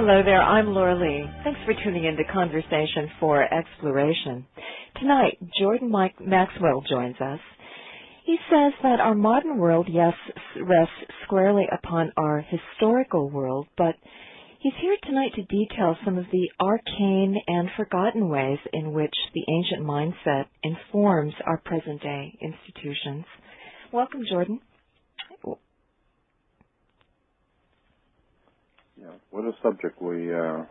Hello there, I'm Laura Lee. Thanks for tuning in to Conversation for Exploration. Tonight, Jordan Maxwell joins us. He says that our modern world, yes, rests squarely upon our historical world, but he's here tonight to detail some of the arcane and forgotten ways in which the ancient mindset informs our present-day institutions. Welcome, Jordan. Yeah, what a subject we have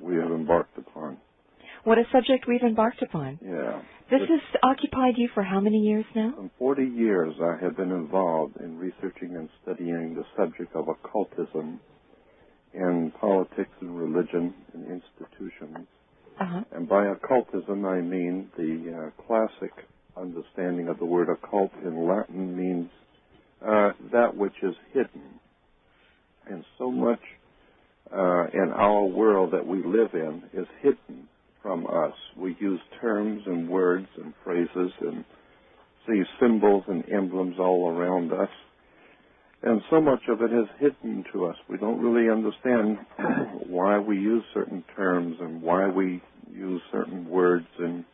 embarked upon. What a subject we've embarked upon. Yeah. This has occupied you for how many years now? For 40 years I have been involved in researching and studying the subject of occultism in politics and religion and institutions. And by occultism I mean the classic understanding of the word occult in Latin means that which is hidden. And so much in our world that we live in is hidden from us. We use terms and words and phrases and see symbols and emblems all around us. And so much of it is hidden to us. We don't really understand why we use certain terms and why we use certain words. And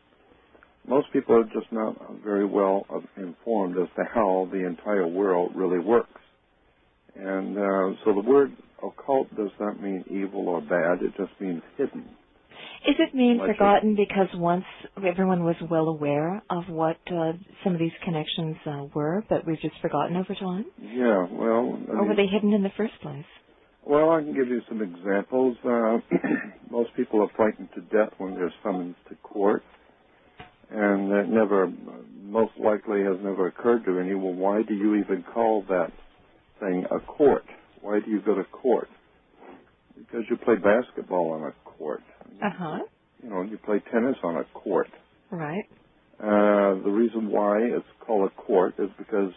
most people are just not very well informed as to how the entire world really works. And so the word occult does not mean evil or bad. It just means hidden. Is it mean forgotten because once everyone was well aware of what some of these connections were, but we've just forgotten over time? Yeah, well... Or were they hidden in the first place? Well, I can give you some examples. Most people are frightened to death when they're summoned to court. And it never, most likely has never occurred to anyone, why do you even call that thing a court? Why do you go to court? Because you play basketball on a court. You know, you play tennis on a court. Right. The reason why it's called a court is because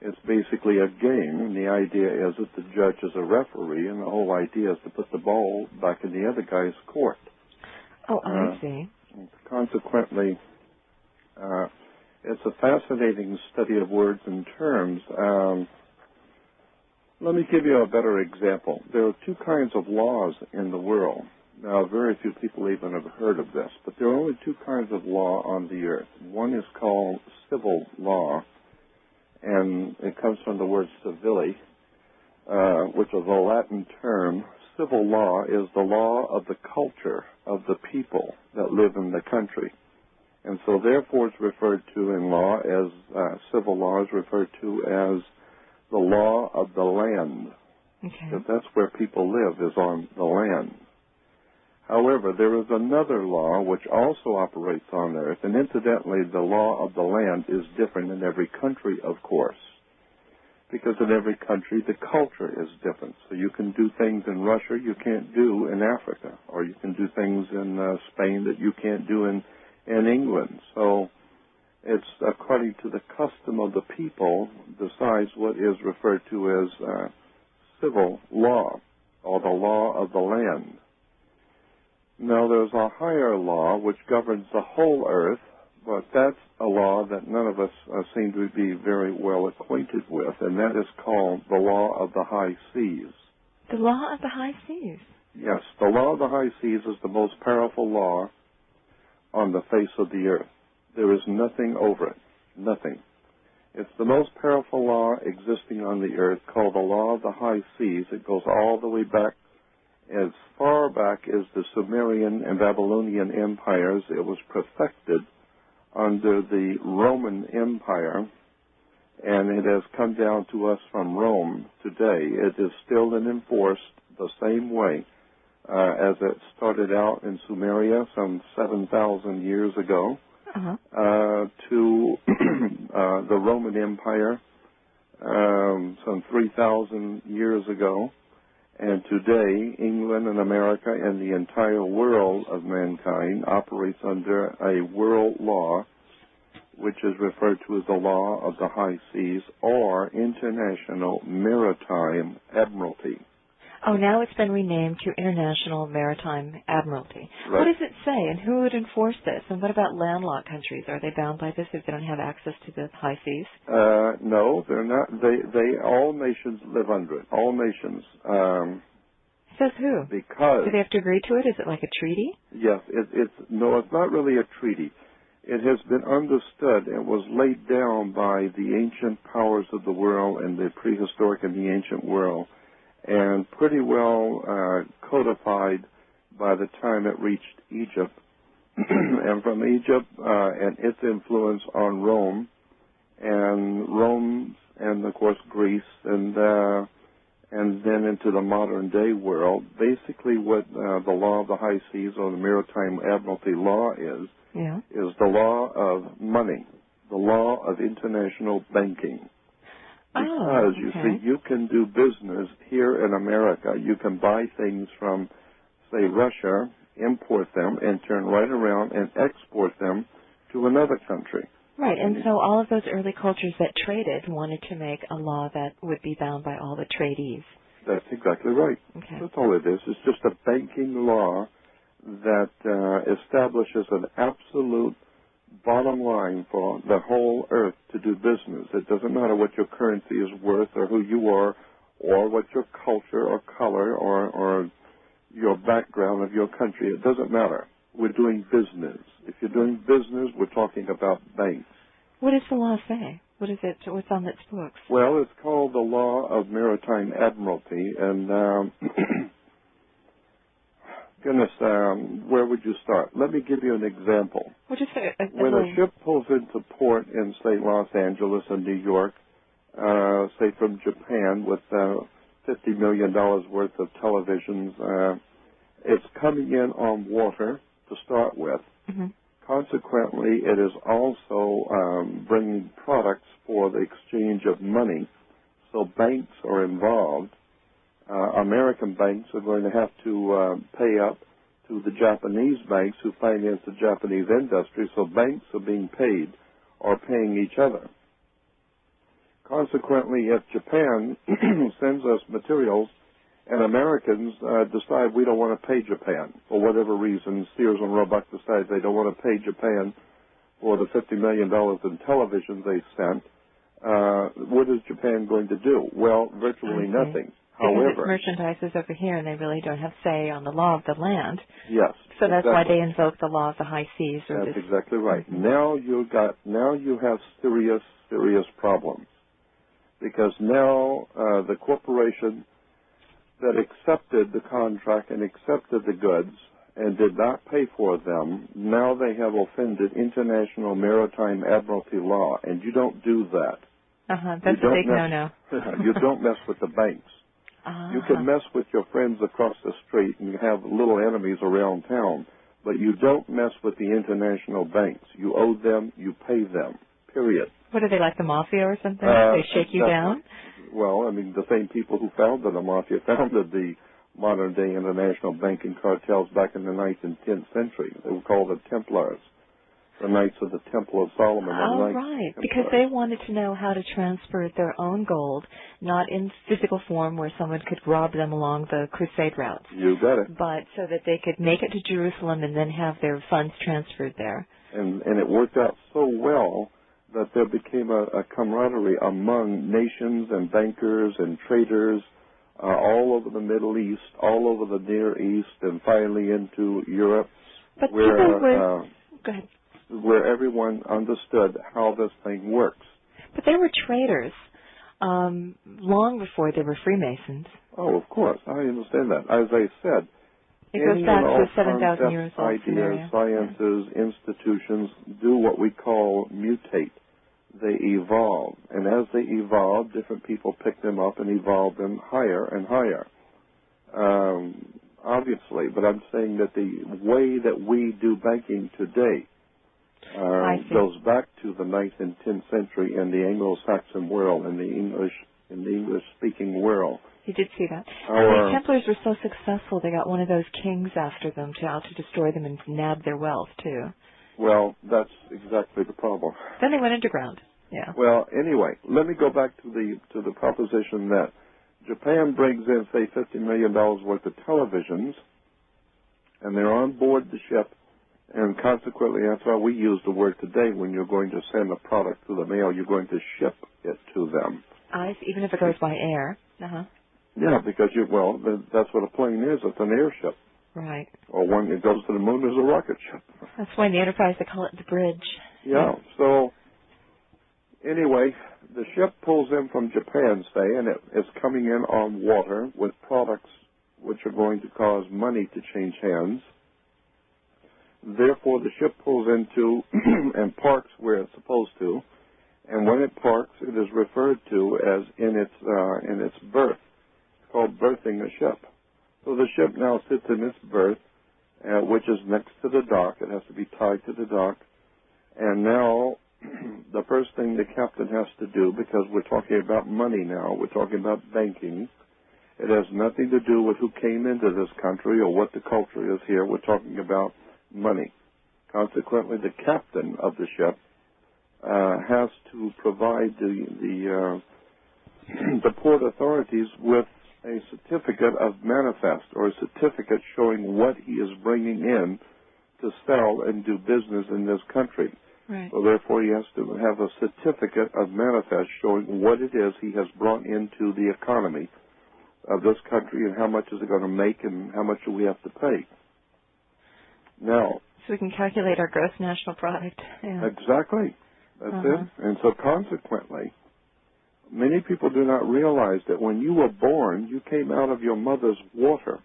it's basically a game, and the idea is that the judge is a referee, and the whole idea is to put the ball back in the other guy's court. Oh, I see. Consequently, it's a fascinating study of words and terms. Let me give you a better example. There are two kinds of laws in the world. Now, very few people even have heard of this, but there are only two kinds of law on the earth. One is called civil law, and it comes from the word civili, which is a Latin term. Civil law is the law of the culture of the people that live in the country. And so, therefore, it's referred to in law as, civil law is referred to as the law of the land. Okay. Because that's where people live, is on the land. However, there is another law which also operates on earth, and incidentally, the law of the land is different in every country, of course, because in every country the culture is different. So you can do things in Russia you can't do in Africa, or you can do things in Spain that you can't do in England. So it's according to the custom of the people decides what is referred to as civil law, or the law of the land. Now, there's a higher law which governs the whole earth, but that's a law that none of us seem to be very well acquainted with, and that is called the law of the high seas. The law of the high seas? Yes, the law of the high seas is the most powerful law on the face of the earth. There is nothing over it, nothing. It's the most powerful law existing on the earth, called the law of the high seas. It goes all the way back, as far back as the Sumerian and Babylonian empires. It was perfected under the Roman Empire, and it has come down to us from Rome today. It is still enforced the same way as it started out in Sumeria some 7,000 years ago, to the Roman Empire some 3,000 years ago. And today, England and America and the entire world of mankind operates under a world law, which is referred to as the law of the high seas, or International Maritime Admiralty. Oh, now it's been renamed to International Maritime Admiralty. Right. What does it say, and who would enforce this? And what about landlocked countries? Are they bound by this if they don't have access to the high seas? No, they're not. They all nations live under it. All nations. Says who? Because... Do they have to agree to it? Is it like a treaty? Yes. It's not really a treaty. It has been understood and was laid down by the ancient powers of the world and the prehistoric and the ancient world, and pretty well codified by the time it reached Egypt. And from Egypt and its influence on Rome, and of course Greece, and then into the modern day world. Basically, what the law of the high seas, or the Maritime Admiralty Law is the law of money, the law of international banking. Because, you see, you can do business here in America. You can buy things from, say, Russia, import them, and turn right around and export them to another country. Right, and so all of those early cultures that traded wanted to make a law that would be bound by all the tradees. That's exactly right. Okay. That's all it is. It's just a banking law that establishes an absolute bottom line for the whole earth to do business. It doesn't matter what your currency is worth, or who you are, or what your culture or color or your background of your country. It doesn't matter. We're doing business. If you're doing business, we're talking about banks. What does the law say? What is it? What's on its books? Well, it's called the Law of Maritime Admiralty, and goodness, where would you start? Let me give you an example. Well, just when a ship pulls into port in, say, Los Angeles and New York, say from Japan with $50 million worth of televisions, it's coming in on water to start with. Mm-hmm. Consequently, it is also bringing products for the exchange of money. So banks are involved. American banks are going to have to pay up to the Japanese banks who finance the Japanese industry. So banks are being paid or paying each other. Consequently, if Japan sends us materials and Americans decide we don't want to pay Japan for whatever reason, Sears and Roebuck decide they don't want to pay Japan for the $50 million in television they sent, what is Japan going to do? Well, virtually nothing. However, because it's merchandise is over here, and they really don't have say on the law of the land. Yes. So that's why they invoke the law of the high seas. Or that's exactly right. Mm-hmm. Now you have serious problems, because now the corporation that accepted the contract and accepted the goods and did not pay for them, now they have offended international maritime admiralty law, and you don't do that. That's a big no-no. You don't mess with the banks. You can mess with your friends across the street and have little enemies around town, but you don't mess with the international banks. You owe them, you pay them, period. What are they, like the mafia or something? They shake you down? Well, I mean, the same people who founded the mafia founded the modern-day international banking cartels back in the 9th and 10th century. They were called the Templars, the Knights of the Temple of Solomon. Oh, right, because they wanted to know how to transfer their own gold, not in physical form where someone could rob them along the crusade routes. You got it. But so that they could make it to Jerusalem and then have their funds transferred there. And it worked out so well that there became a camaraderie among nations and bankers and traders all over the Middle East, all over the Near East, and finally into Europe, but where go ahead. Where everyone understood how this thing works. But they were traders long before they were Freemasons. Oh, of course. I understand that. As I said, it goes back to 7,000 years old ideas, scenario. sciences, institutions do what we call mutate. They evolve. And as they evolve, different people pick them up and evolve them higher and higher. Obviously, but I'm saying that the way that we do banking today goes back to the 9th and 10th century in the Anglo-Saxon world, in the English-speaking world. You did see that. The Templars were so successful, they got one of those kings after them to destroy them and nab their wealth, too. Well, that's exactly the problem. Then they went underground. Yeah. Well, anyway, let me go back to the proposition that Japan brings in, say, $50 million worth of televisions, and they're on board the ship, and consequently, that's why we use the word today. When you're going to send a product through the mail, you're going to ship it to them. Even if it goes by air. Yeah, because that's what a plane is. It's an airship. Right. Or one that goes to the moon is a rocket ship. That's why in the Enterprise they call it the bridge. Yeah. So anyway, the ship pulls in from Japan, say, and it's coming in on water with products which are going to cause money to change hands. Therefore, the ship pulls into and parks where it's supposed to, and when it parks, it is referred to as in its berth. It's called berthing a ship. So the ship now sits in its berth, which is next to the dock. It has to be tied to the dock, and now the first thing the captain has to do, because we're talking about money now, we're talking about banking. It has nothing to do with who came into this country or what the culture is here. We're talking about money. Consequently, the captain of the ship has to provide the port authorities with a certificate of manifest, or a certificate showing what he is bringing in to sell and do business in this country. Right. So therefore, he has to have a certificate of manifest showing what it is he has brought into the economy of this country and how much is it going to make and how much do we have to pay. Now, so we can calculate our gross national product. Yeah. Exactly. That's it. And so consequently, many people do not realize that when you were born, you came out of your mother's water.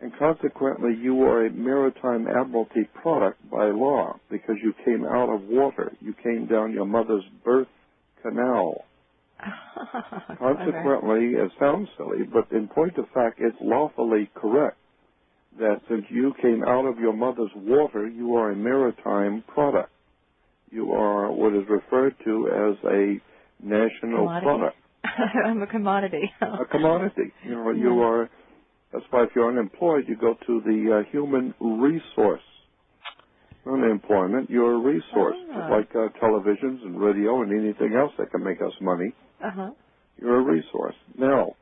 And consequently, you are a maritime admiralty product by law because you came out of water. You came down your mother's birth canal. Consequently, it sounds silly, but in point of fact, it's lawfully correct that since you came out of your mother's water, you are a maritime product. You are what is referred to as a national product. I'm a commodity. A commodity. You are. That's why if you're unemployed, you go to the human resource. Unemployment, you're a resource, just like televisions and radio and anything else that can make us money. You're a resource. Now,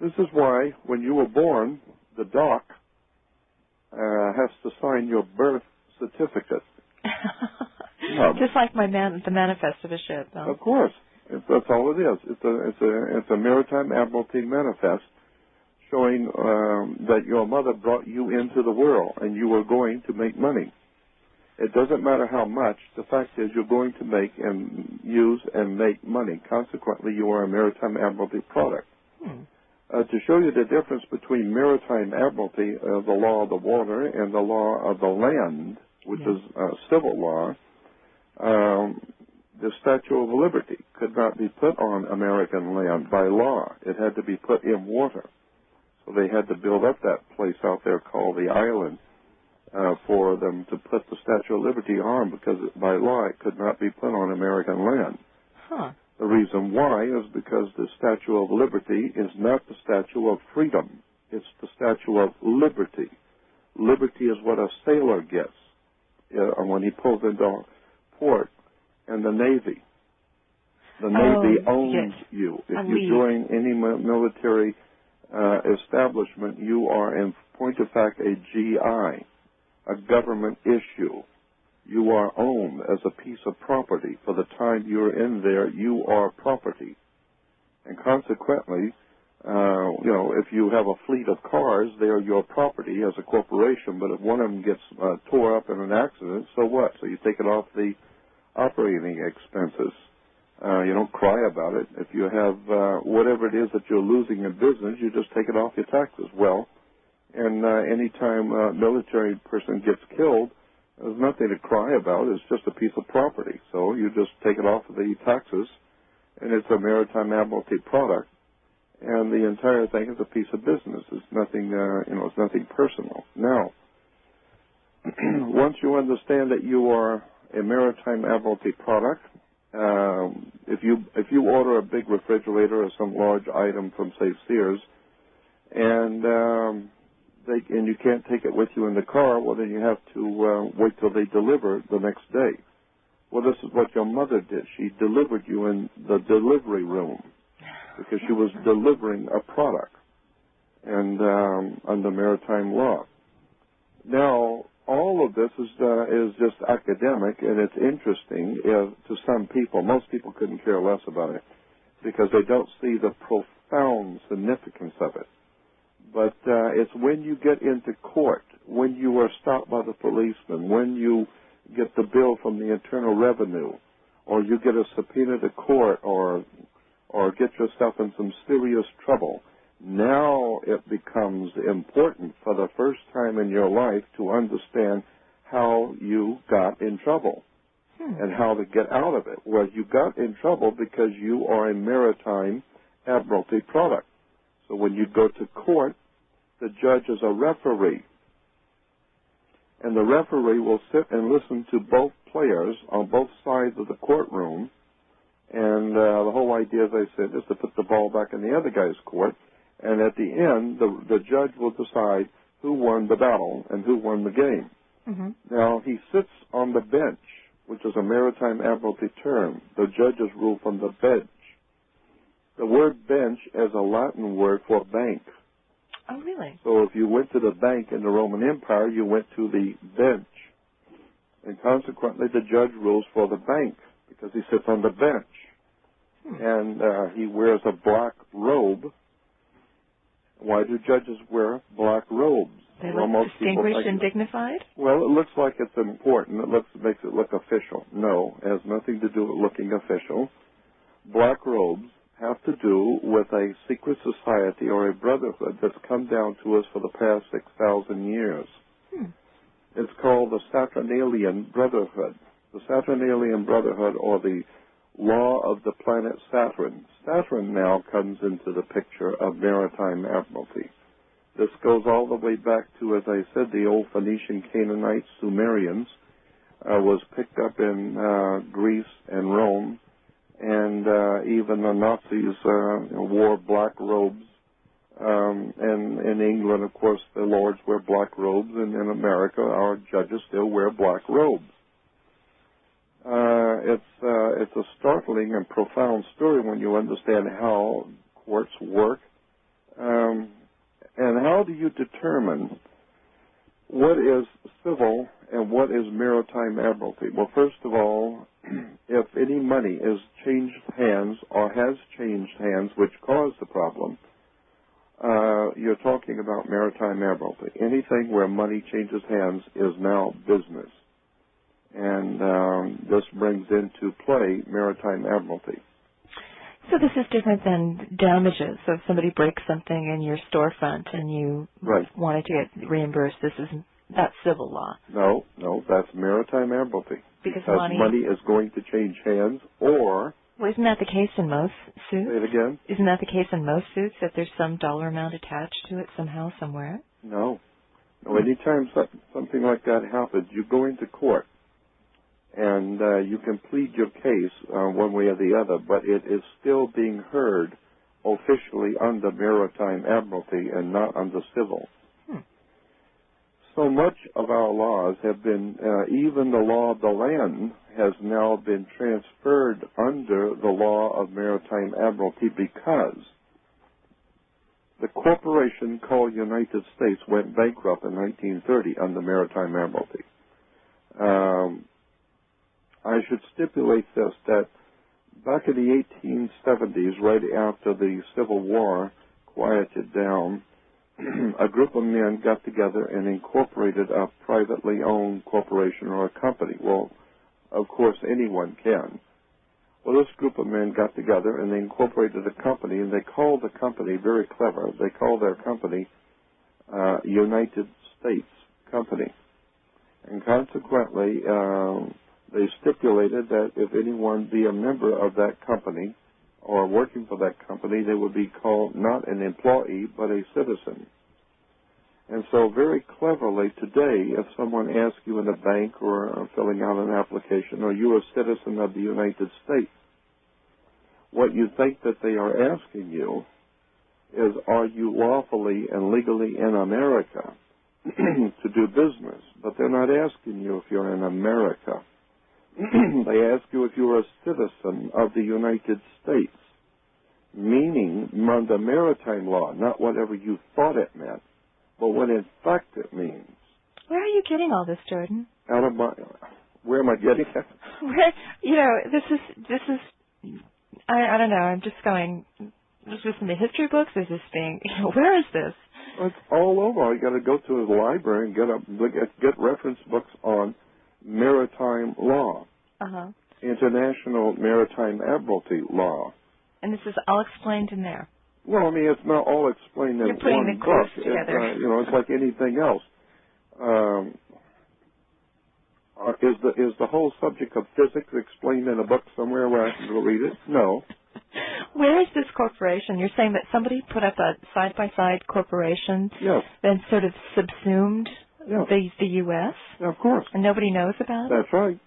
this is why when you were born, the doc has to sign your birth certificate. Just like the manifest of a ship. Huh? Of course, that's all it is. It's a maritime admiralty manifest showing that your mother brought you into the world and you were going to make money. It doesn't matter how much. The fact is you're going to make and use and make money. Consequently, you are a maritime admiralty product. To show you the difference between maritime admiralty, the law of the water, and the law of the land, which is civil law, the Statue of Liberty could not be put on American land by law. It had to be put in water. So they had to build up that place out there called the island for them to put the Statue of Liberty on, because by law it could not be put on American land. The reason why is because the Statue of Liberty is not the Statue of Freedom. It's the Statue of Liberty. Liberty is what a sailor gets when he pulls into port, and the Navy. The Navy owns you. If you join any military establishment, you are, in point of fact, a GI, a government issue. You are owned as a piece of property. For the time you're in there, you are property. And consequently, if you have a fleet of cars, they are your property as a corporation, but if one of them gets tore up in an accident, so what? So you take it off the operating expenses. You don't cry about it. If you have whatever it is that you're losing in business, you just take it off your taxes. Well, and any time a military person gets killed, there's nothing to cry about. It's just a piece of property. So you just take it off of the taxes, and it's a maritime admiralty product. And the entire thing is a piece of business. It's nothing, it's nothing personal. Now, once you understand that you are a maritime admiralty product, if you order a big refrigerator or some large item from, say, Sears, and you can't take it with you in the car, well, then you have to wait till they deliver the next day. Well, this is what your mother did. She delivered you in the delivery room because she was delivering a product, and under maritime law. Now, all of this is just academic, and it's interesting to some people. Most people couldn't care less about it. because they don't see the profound significance of it. But it's when you get into court, when you are stopped by the policeman, when you get the bill from the Internal Revenue, or you get a subpoena to court, or get yourself in some serious trouble. Now it becomes important for the first time in your life to understand how you got in trouble and how to get out of it. Well, you got in trouble because you are a maritime admiralty product. So when you go to court, the judge is a referee. And the referee will sit and listen to both players on both sides of the courtroom. And the whole idea, as I said, is to put the ball back in the other guy's court. And at the end, the judge will decide who won the battle and who won the game. Mm-hmm. Now, he sits on the bench, which is a maritime admiralty term. The judges rule from the bench. The word bench is a Latin word for bank. Oh, really? So if you went to the bank in the Roman Empire, you went to the bench. And consequently, the judge rules for the bank because he sits on the bench. And he wears a black robe. Why do judges wear black robes? They look distinguished and dignified? Well, it looks like it's important. It makes it look official. No, it has nothing to do with looking official. Black robes have to do with a secret society or a brotherhood that's come down to us for the past 6,000 years. It's called the Saturnalian Brotherhood. The Saturnalian Brotherhood, or the law of the planet Saturn. Saturn now comes into the picture of maritime admiralty. This goes all the way back to, as I said, the old Phoenician, Canaanites, Sumerians, was picked up in Greece and Rome, and even the Nazis wore black robes. And in England, of course, the lords wear black robes, and in America, our judges still wear black robes. It's a startling and profound story when you understand how courts work. And how do you determine what is civil and what is maritime admiralty? Well, first of all, if any money is changed hands or has changed hands, which caused the problem, you're talking about maritime admiralty. Anything where money changes hands is now business. And this brings into play maritime admiralty. So this is different than damages. So if somebody breaks something in your storefront and you wanted to get reimbursed, that's civil law. No, that's maritime admiralty. Because money is going to change hands, or... Well, isn't that the case in most suits? Say it again? Isn't that the case in most suits, that there's some dollar amount attached to it somehow, somewhere? No. Anytime something like that happens, you go into court, and you can plead your case one way or the other, but it is still being heard officially under maritime admiralty and not under civil. So much of our laws have been, even the law of the land has now been transferred under the law of maritime admiralty because the corporation called United States went bankrupt in 1930 under maritime admiralty. I should stipulate this, that back in the 1870s, right after the Civil War quieted down, a group of men got together and incorporated a privately owned corporation or a company. Well, of course, anyone can. Well, this group of men got together and they incorporated a company, and they called the company, very clever, they called their company United States Company. And consequently, they stipulated that if anyone be a member of that company or working for that company, they would be called not an employee but a citizen. And so very cleverly today, if someone asks you in a bank or filling out an application, are you a citizen of the United States? What you think that they are asking you is, are you lawfully and legally in America to do business? But they're not asking you if you're in America. They ask you if you're a citizen of the United States, meaning under maritime law, not whatever you thought it meant, but what in fact it means. Where are you getting all this, Jordan? Where am I getting it? This is I don't know. I'm just going. Is this in the history books? Is this being? Where is this? It's all over. You got to go to the library and get reference books on maritime law, international maritime admiralty law. And this is all explained in there. Well, I mean, it's not all explained in You're putting one the quotes book. together. It's like anything else. Is the whole subject of physics explained in a book somewhere where I can go read it? No. Where is this corporation? You're saying that somebody put up a side-by-side corporation, yes, then sort of subsumed the U.S.? Yeah, of course. And nobody knows about it? That's right.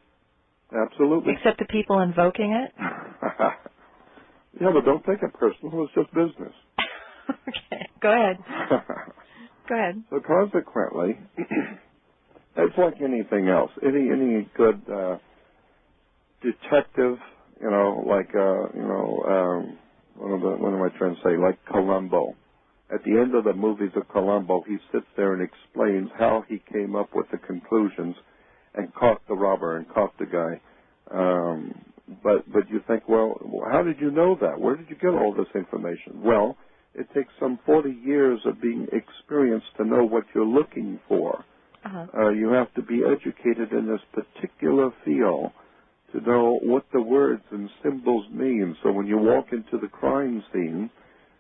Absolutely. Except the people invoking it? Yeah, but don't take it personal. It's just business. Okay. Go ahead. Go ahead. So consequently, it's like anything else. Any good detective, what am I trying to say? Like Columbo. At the end of the movies of Columbo, he sits there and explains how he came up with the conclusions and caught the robber and caught the guy. But you think, well, how did you know that? Where did you get all this information? Well, it takes some 40 years of being experienced to know what you're looking for. You have to be educated in this particular field to know what the words and symbols mean. So when you walk into the crime scene,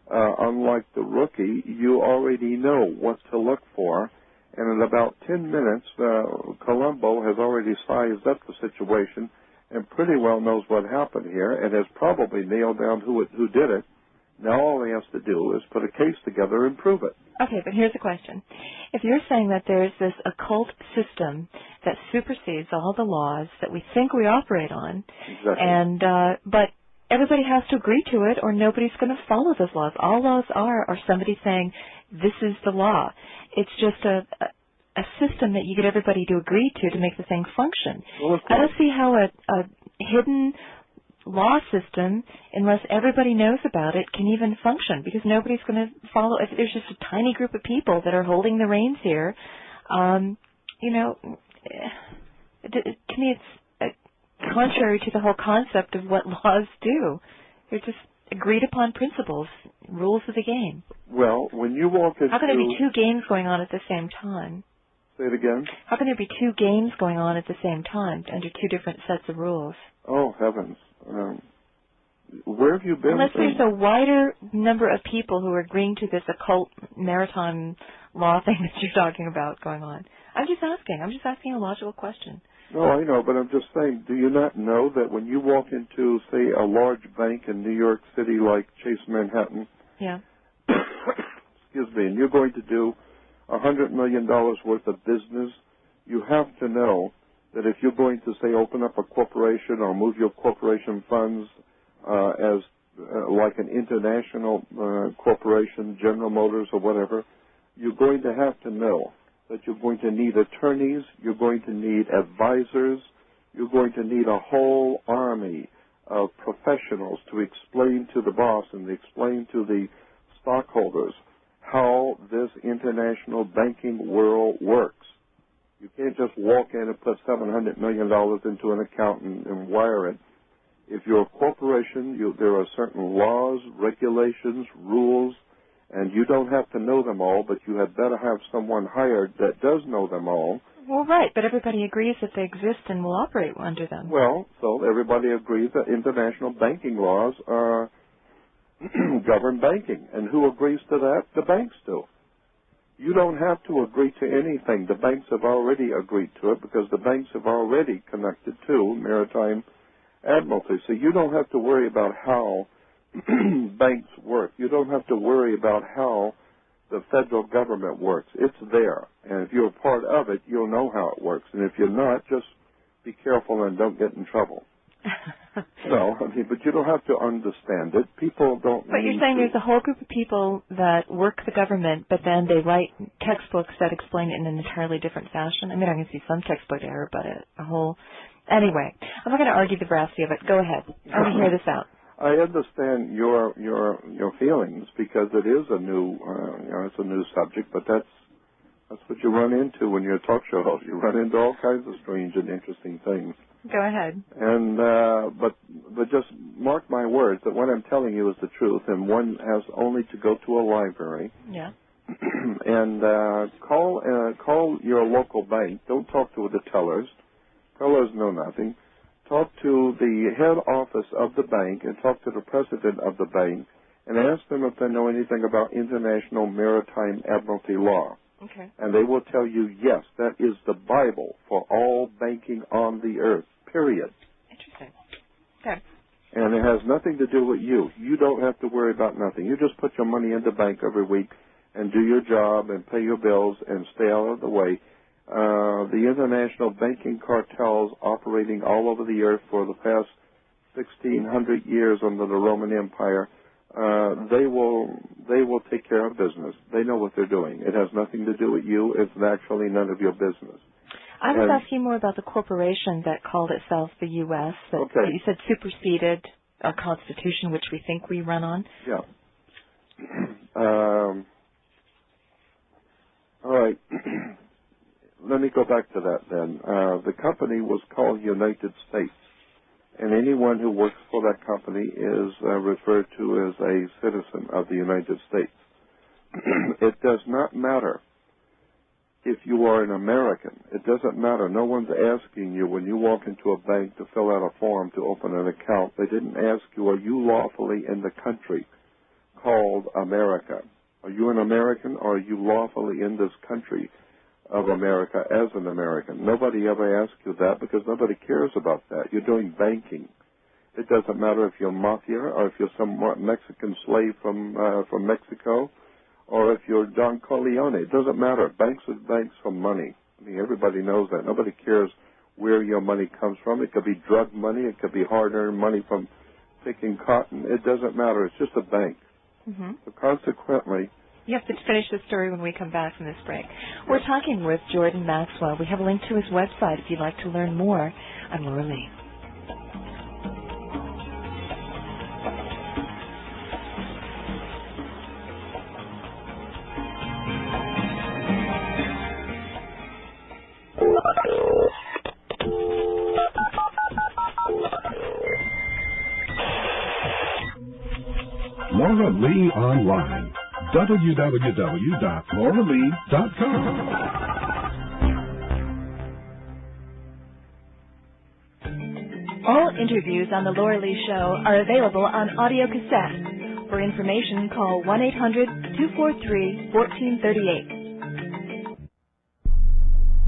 unlike the rookie, you already know what to look for. And in about 10 minutes, Columbo has already sized up the situation and pretty well knows what happened here and has probably nailed down who did it. Now all he has to do is put a case together and prove it. Okay, but here's the question. If you're saying that there's this occult system that supersedes all the laws that we think we operate on, exactly. But everybody has to agree to it or nobody's going to follow those laws. All laws are somebody saying, this is the law. It's just a system that you get everybody to agree to make the thing function. Well, I don't see how a hidden law system, unless everybody knows about it, can even function because nobody's going to follow. If there's just a tiny group of people that are holding the reins here, to me it's contrary to the whole concept of what laws do. They're just agreed upon principles, rules of the game. Well, when you walk into... How can there be two games going on at the same time? Say it again? How can there be two games going on at the same time under two different sets of rules? Oh, heavens. Where have you been? Unless there's a wider number of people who are agreeing to this occult maritime law thing that you're talking about going on. I'm just asking a logical question. No, I know, but I'm just saying, do you not know that when you walk into, say, a large bank in New York City like Chase Manhattan, excuse me, and you're going to do $100 million worth of business, you have to know that if you're going to, say, open up a corporation or move your corporation funds as like an international corporation, General Motors or whatever, you're going to have to know that you're going to need attorneys, you're going to need advisors, you're going to need a whole army of professionals to explain to the boss and explain to the stockholders how this international banking world works. You can't just walk in and put $700 million into an account and wire it. If you're a corporation, there are certain laws, regulations, rules, and you don't have to know them all, but you had better have someone hired that does know them all. Well, right, but everybody agrees that they exist and will operate under them. Well, so everybody agrees that international banking laws govern banking. And who agrees to that? The banks do. You don't have to agree to anything. The banks have already agreed to it because the banks have already connected to maritime admiralty. So you don't have to worry about how banks work. You don't have to worry about how the federal government works. It's there. And if you're a part of it, you'll know how it works. And if you're not, just be careful and don't get in trouble. No, but you don't have to understand it. People don't. But you're saying there's a whole group of people that work the government, but then they write textbooks that explain it in an entirely different fashion. I mean, I can see some textbook error, but a whole. Anyway, I'm not going to argue the veracity of it. Go ahead. I want to hear this out. I understand your feelings because it is a new it's a new subject, but that's what you run into when you're a talk show host. You run into all kinds of strange and interesting things. Go ahead. And but but just mark my words that what I'm telling you is the truth, and one has only to go to a library. Yeah. And call your local bank. Don't talk to the tellers. Tellers know nothing. Talk to the head office of the bank and talk to the president of the bank and ask them if they know anything about international maritime admiralty law. Okay. And they will tell you, yes, that is the Bible for all banking on the earth, period. Interesting. Okay. And it has nothing to do with you. You don't have to worry about nothing. You just put your money in the bank every week and do your job and pay your bills and stay out of the way. The international banking cartels operating all over the earth for the past 1,600 years under the Roman Empire, they will take care of business. They know what they're doing. It has nothing to do with you. It's actually none of your business. I was asking more about the corporation that called itself the U.S. that you said superseded our Constitution, which we think we run on. Yeah. All right. Let me go back to that then. The company was called United States, and anyone who works for that company is referred to as a citizen of the United States. It does not matter if you are an American. It doesn't matter. No one's asking you when you walk into a bank to fill out a form to open an account. They didn't ask you, are you lawfully in the country called America? Are you an American, or are you lawfully in this country of America as an American? Nobody ever asks you that because nobody cares about that. You're doing banking. It doesn't matter if you're mafia or if you're some Mexican slave from Mexico or if you're Don Corleone. It doesn't matter. Banks are banks for money. I mean, everybody knows that. Nobody cares where your money comes from. It could be drug money. It could be hard-earned money from picking cotton. It doesn't matter. It's just a bank. Mm-hmm. So consequently, you have to finish the story when we come back from this break. We're talking with Jordan Maxwell. We have a link to his website if you'd like to learn more. I'm Laura Lee. Laura Lee Online. www.lauralee.com. All interviews on The Laura Lee Show are available on audio cassette. For information, call 1-800-243-1438.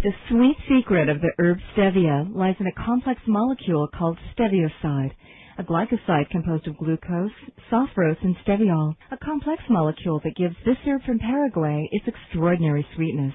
The sweet secret of the herb stevia lies in a complex molecule called stevioside, a glycoside composed of glucose, softhrose, and steviol, a complex molecule that gives this herb from Paraguay its extraordinary sweetness,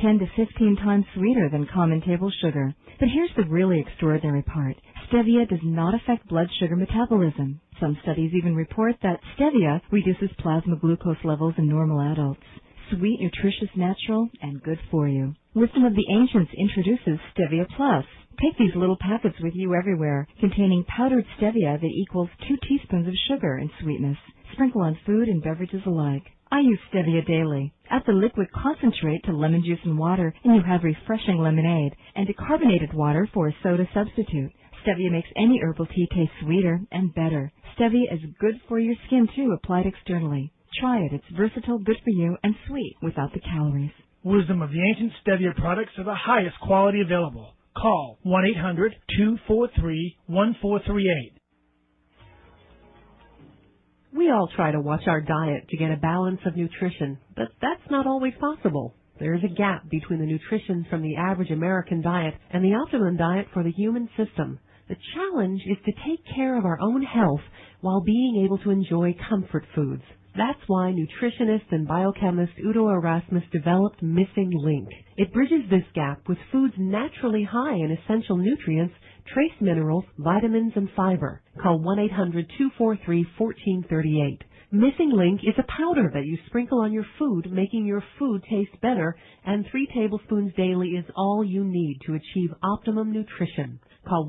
10 to 15 times sweeter than common table sugar. But here's the really extraordinary part. Stevia does not affect blood sugar metabolism. Some studies even report that stevia reduces plasma glucose levels in normal adults. Sweet, nutritious, natural, and good for you. Wisdom of the Ancients introduces Stevia Plus. Take these little packets with you everywhere, containing powdered stevia that equals 2 teaspoons of sugar and sweetness. Sprinkle on food and beverages alike. I use stevia daily. Add the liquid concentrate to lemon juice and water, and you have refreshing lemonade, and decarbonated water for a soda substitute. Stevia makes any herbal tea taste sweeter and better. Stevia is good for your skin, too, applied externally. Try it. It's versatile, good for you, and sweet without the calories. Wisdom of the Ancient Stevia products are the highest quality available. Call 1-800-243-1438. We all try to watch our diet to get a balance of nutrition, but that's not always possible. There is a gap between the nutrition from the average American diet and the optimum diet for the human system. The challenge is to take care of our own health while being able to enjoy comfort foods. That's why nutritionist and biochemist Udo Erasmus developed Missing Link. It bridges this gap with foods naturally high in essential nutrients, trace minerals, vitamins, and fiber. Call 1-800-243-1438. Missing Link is a powder that you sprinkle on your food, making your food taste better, and 3 tablespoons daily is all you need to achieve optimum nutrition. Call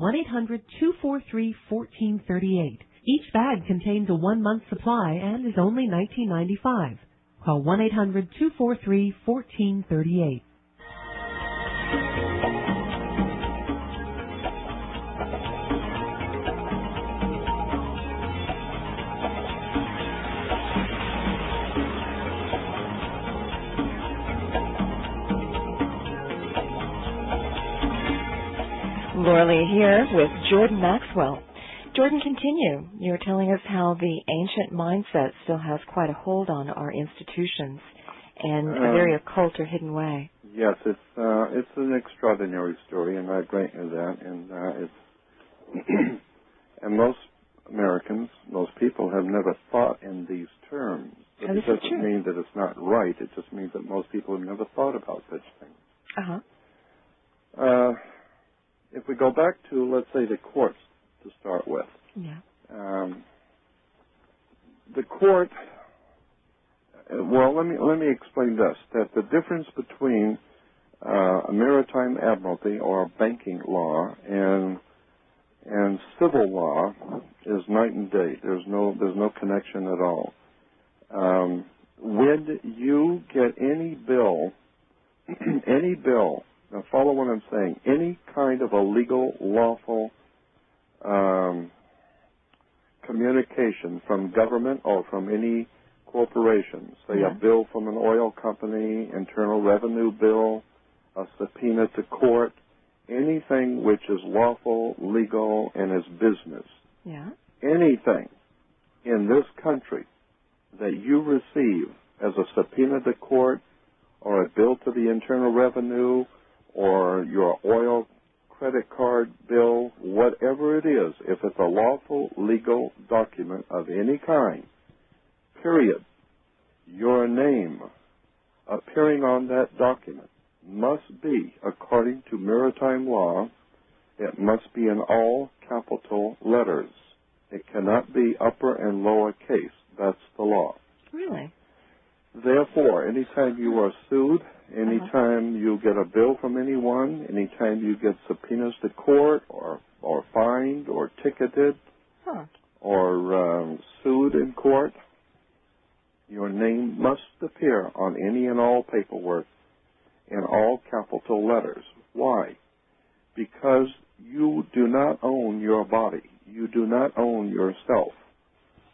1-800-243-1438. Each bag contains a 1-month supply and is only $19.95. Call 1-800-243-1438. Laura Lee here with Jordan Maxwell. Jordan, continue. You're telling us how the ancient mindset still has quite a hold on our institutions in a very occult or hidden way. Yes, it's an extraordinary story, and I grant you that. And it's and most Americans, most people, have never thought in these terms. But it doesn't mean that it's not right. It just means that most people have never thought about such things. If we go back to, let's say, the courts to start with. Yeah. The court. Well, let me explain this: that the difference between a maritime admiralty or banking law and civil law is night and day. There's no connection at all. When you get any bill, now follow what I'm saying, any kind of a legal, lawful communication from government or from any corporation, say a bill from an oil company, internal revenue bill, a subpoena to court, anything which is lawful, legal, and is business. Yeah. Anything in this country that you receive as a subpoena to court or a bill to the Internal Revenue or your oil credit card bill, whatever it is, if it's a lawful, legal document of any kind, period, your name appearing on that document must be, according to maritime law, it must be in all capital letters. It cannot be upper and lower case. That's the law. Really? Therefore, anytime you are sued, anytime you get a bill from anyone, anytime you get subpoenas to court or fined or ticketed or sued in court, your name must appear on any and all paperwork in all capital letters. Why? Because you do not own your body. You do not own yourself.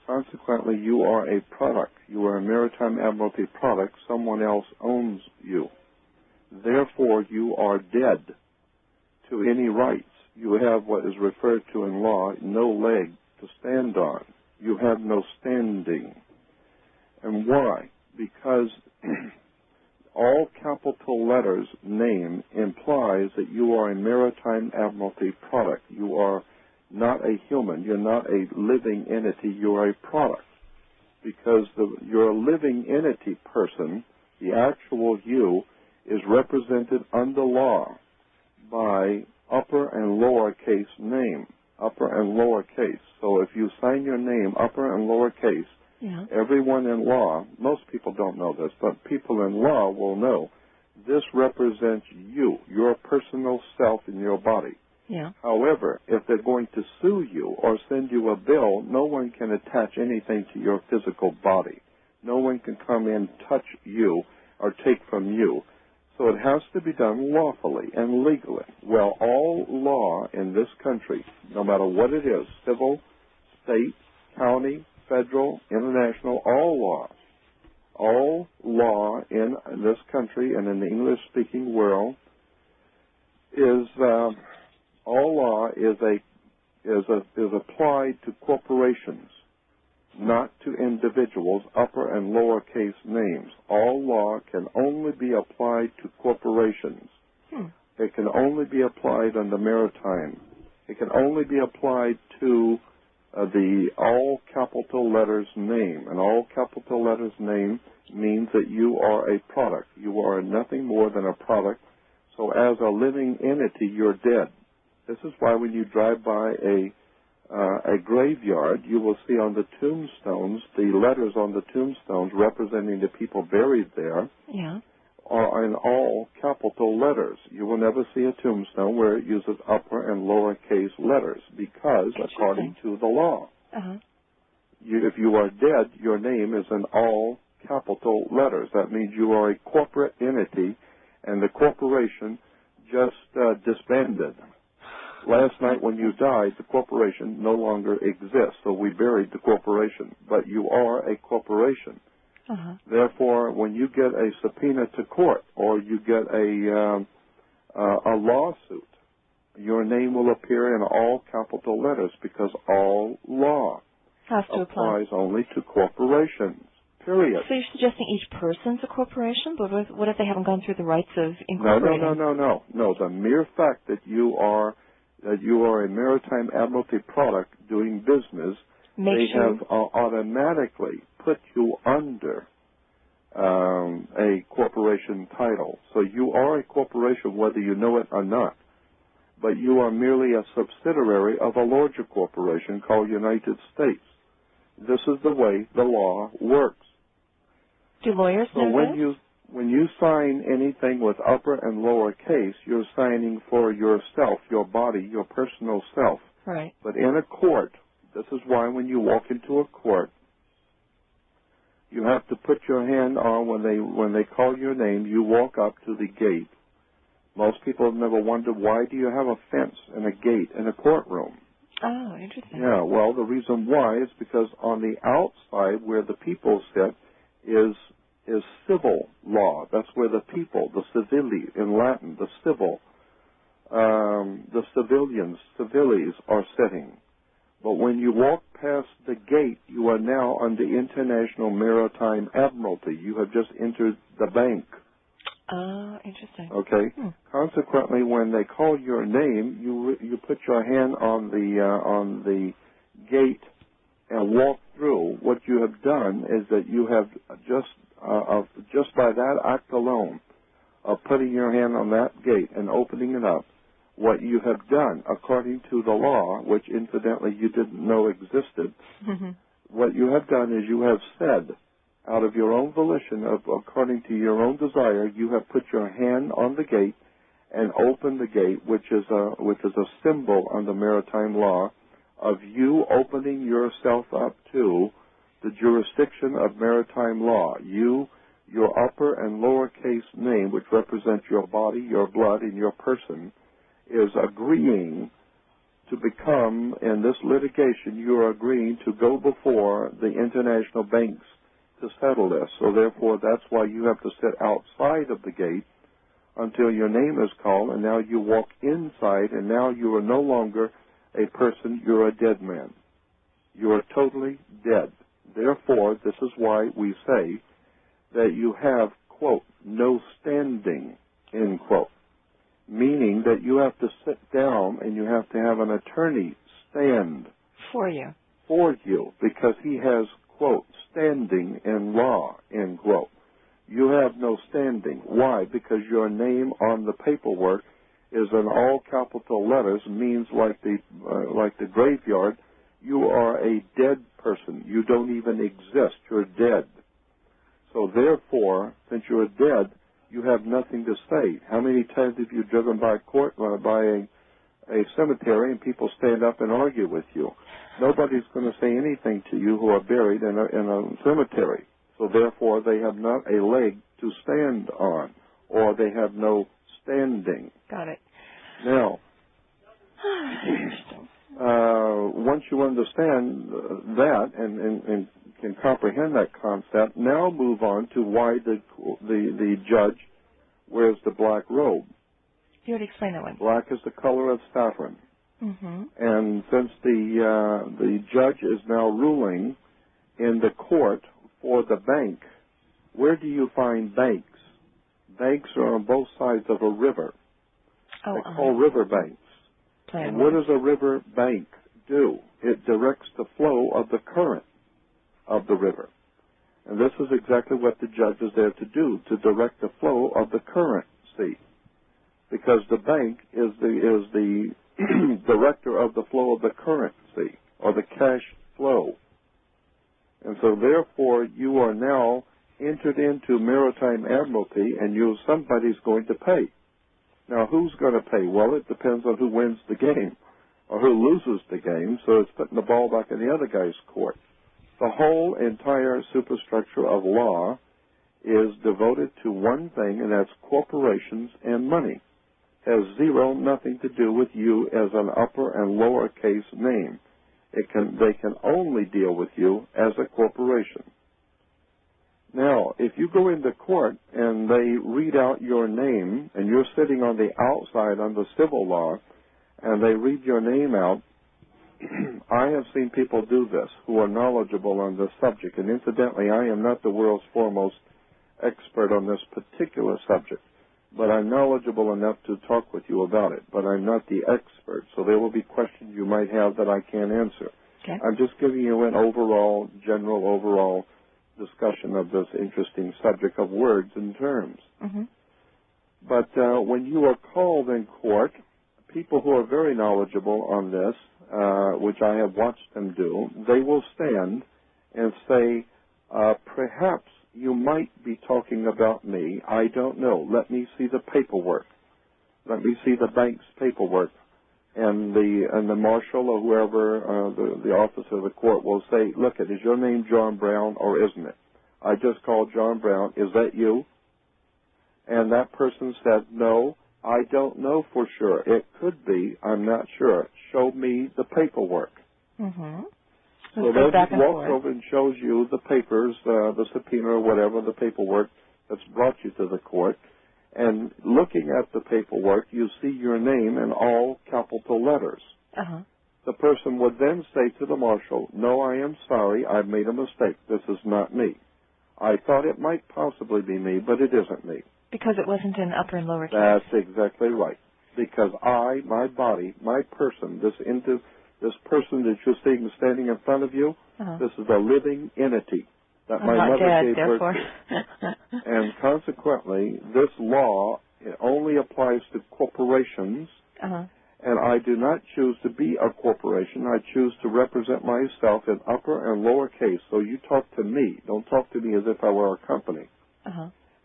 Consequently, you are a product. You are a maritime admiralty product. Someone else owns you. Therefore, you are dead to any rights. You have what is referred to in law, no leg to stand on. You have no standing. And why? Because all capital letters name implies that you are a maritime admiralty product. You are not a human. You're not a living entity. You're a product. Because your living entity person, the actual you, is represented under law by upper and lower case name. Upper and lower case. So if you sign your name upper and lower case, everyone in law, most people don't know this, but people in law will know this represents you, your personal self in your body. Yeah. However, if they're going to sue you or send you a bill, no one can attach anything to your physical body. No one can come in, touch you, or take from you. So it has to be done lawfully and legally. Well, all law in this country, no matter what it is, civil, state, county, federal, international, all law in this country and in the English-speaking world is all law is applied to corporations, not to individuals, upper and lower case names. All law can only be applied to corporations. It can only be applied on the maritime. It can only be applied to the all capital letters name. And all capital letters name means that you are a product. You are nothing more than a product. So as a living entity, you're dead. This is why when you drive by a graveyard, you will see on the tombstones, the letters on the tombstones representing the people buried there are in all capital letters. You will never see a tombstone where it uses upper and lower case letters because, according to the law, if you are dead, your name is in all capital letters. That means you are a corporate entity, and the corporation just disbanded. Last night when you died, the corporation no longer exists, so we buried the corporation. But you are a corporation. Therefore, when you get a subpoena to court or you get a lawsuit your name will appear in all capital letters because all law has to apply. applies only to corporations, period. So you're suggesting each person's a corporation, but what if they haven't gone through the rights of incorporating? No. The mere fact that you are a maritime admiralty product doing business, they have automatically put you under a corporation title. So you are a corporation whether you know it or not. But you are merely a subsidiary of a larger corporation called United States. This is the way the law works. Do lawyers know this? When you sign anything with upper and lower case, you're signing for yourself, your body, your personal self. Right. But in a court, this is why when you walk into a court, you have to put your hand on when they call your name. You walk up to the gate. Most people have never wondered, why do you have a fence and a gate in a courtroom? Oh, interesting. Yeah, well, the reason why is because on the outside where the people sit is civil law. That's where the people, the civili in Latin, the civil, the civiles are sitting. But when you walk past the gate, you are now under International Maritime Admiralty. You have just entered the bank. Oh, interesting. Okay. Consequently, when they call your name, you put your hand on the gate and walk through. What you have done is that you have just by that act alone of putting your hand on that gate and opening it up, what you have done according to the law, which incidentally you didn't know existed, what you have done is you have said, out of your own volition, according to your own desire, you have put your hand on the gate and opened the gate, which is a symbol under maritime law of you opening yourself up to the jurisdiction of maritime law. You, your upper and lower case name, which represents your body, your blood, and your person, is agreeing to become, in this litigation, you are agreeing to go before the international banks to settle this. So therefore, that's why you have to sit outside of the gate until your name is called, and now you walk inside, and now you are no longer a person, you're a dead man. You are totally dead. Therefore, this is why we say that you have, quote, no standing, end quote, meaning that you have to sit down and you have to have an attorney stand for you because he has, quote, standing in law, end quote. You have no standing. Why? Because your name on the paperwork is in all capital letters, means like the graveyard, you are a dead person. You don't even exist. You're dead. So therefore, since you're dead, you have nothing to say. How many times have you driven by a cemetery and people stand up and argue with you? Nobody's going to say anything to you who are buried in a cemetery. So therefore, they have not a leg to stand on, or they have no standing. Got it. Now, once you understand that and can comprehend that concept, now move on to why the judge wears the black robe. You already explained that one. Black is the color of saffron. Mm-hmm. And since the judge is now ruling in the court for the bank, where do you find banks? Banks are on both sides of a river. They're called river banks. And what does a river bank do? It directs the flow of the current of the river. And this is exactly what the judge is there to do, to direct the flow of the currency. Because the bank is the director of the flow of the currency, or the cash flow. And so therefore you are now entered into maritime admiralty, and somebody's going to pay. Now who's going to pay? Well, it depends on who wins the game or who loses the game, so it's putting the ball back in the other guy's court. The whole entire superstructure of law is devoted to one thing, and that's corporations and money. Has nothing to do with you as an upper and lower case name. They can only deal with you as a corporation. Now, if you go into court and they read out your name and you're sitting on the outside under civil law, and they read your name out. I have seen people do this who are knowledgeable on this subject, and incidentally, I am not the world's foremost expert on this particular subject, but I'm knowledgeable enough to talk with you about it, but I'm not the expert, so there will be questions you might have that I can't answer. Okay. I'm just giving you an general overall discussion of this interesting subject of words and terms. Mm-hmm. But when you are called in court, people who are very knowledgeable on this, which I have watched them do, they will stand and say, perhaps you might be talking about me. I don't know. Let me see the paperwork. Let me see the bank's paperwork. And the marshal or whoever, the officer of the court will say, look, is your name John Brown or isn't it? I just called John Brown. Is that you? And that person said, no, I don't know for sure. It could be. I'm not sure. Show me the paperwork. Mm-hmm. So then he walks over and shows you the papers, the subpoena or whatever, the paperwork that's brought you to the court. And looking at the paperwork, you see your name in all capital letters. Uh-huh. The person would then say to the marshal, no, I am sorry, I've made a mistake. This is not me. I thought it might possibly be me, but it isn't me. Because it wasn't in upper and lower case. That's exactly right. Because my body, my person, this person that you're seeing standing in front of you, this is a living entity that my mother gave birth to. And consequently, this law only applies to corporations, and I do not choose to be a corporation. I choose to represent myself in upper and lower case. So you talk to me. Don't talk to me as if I were a company.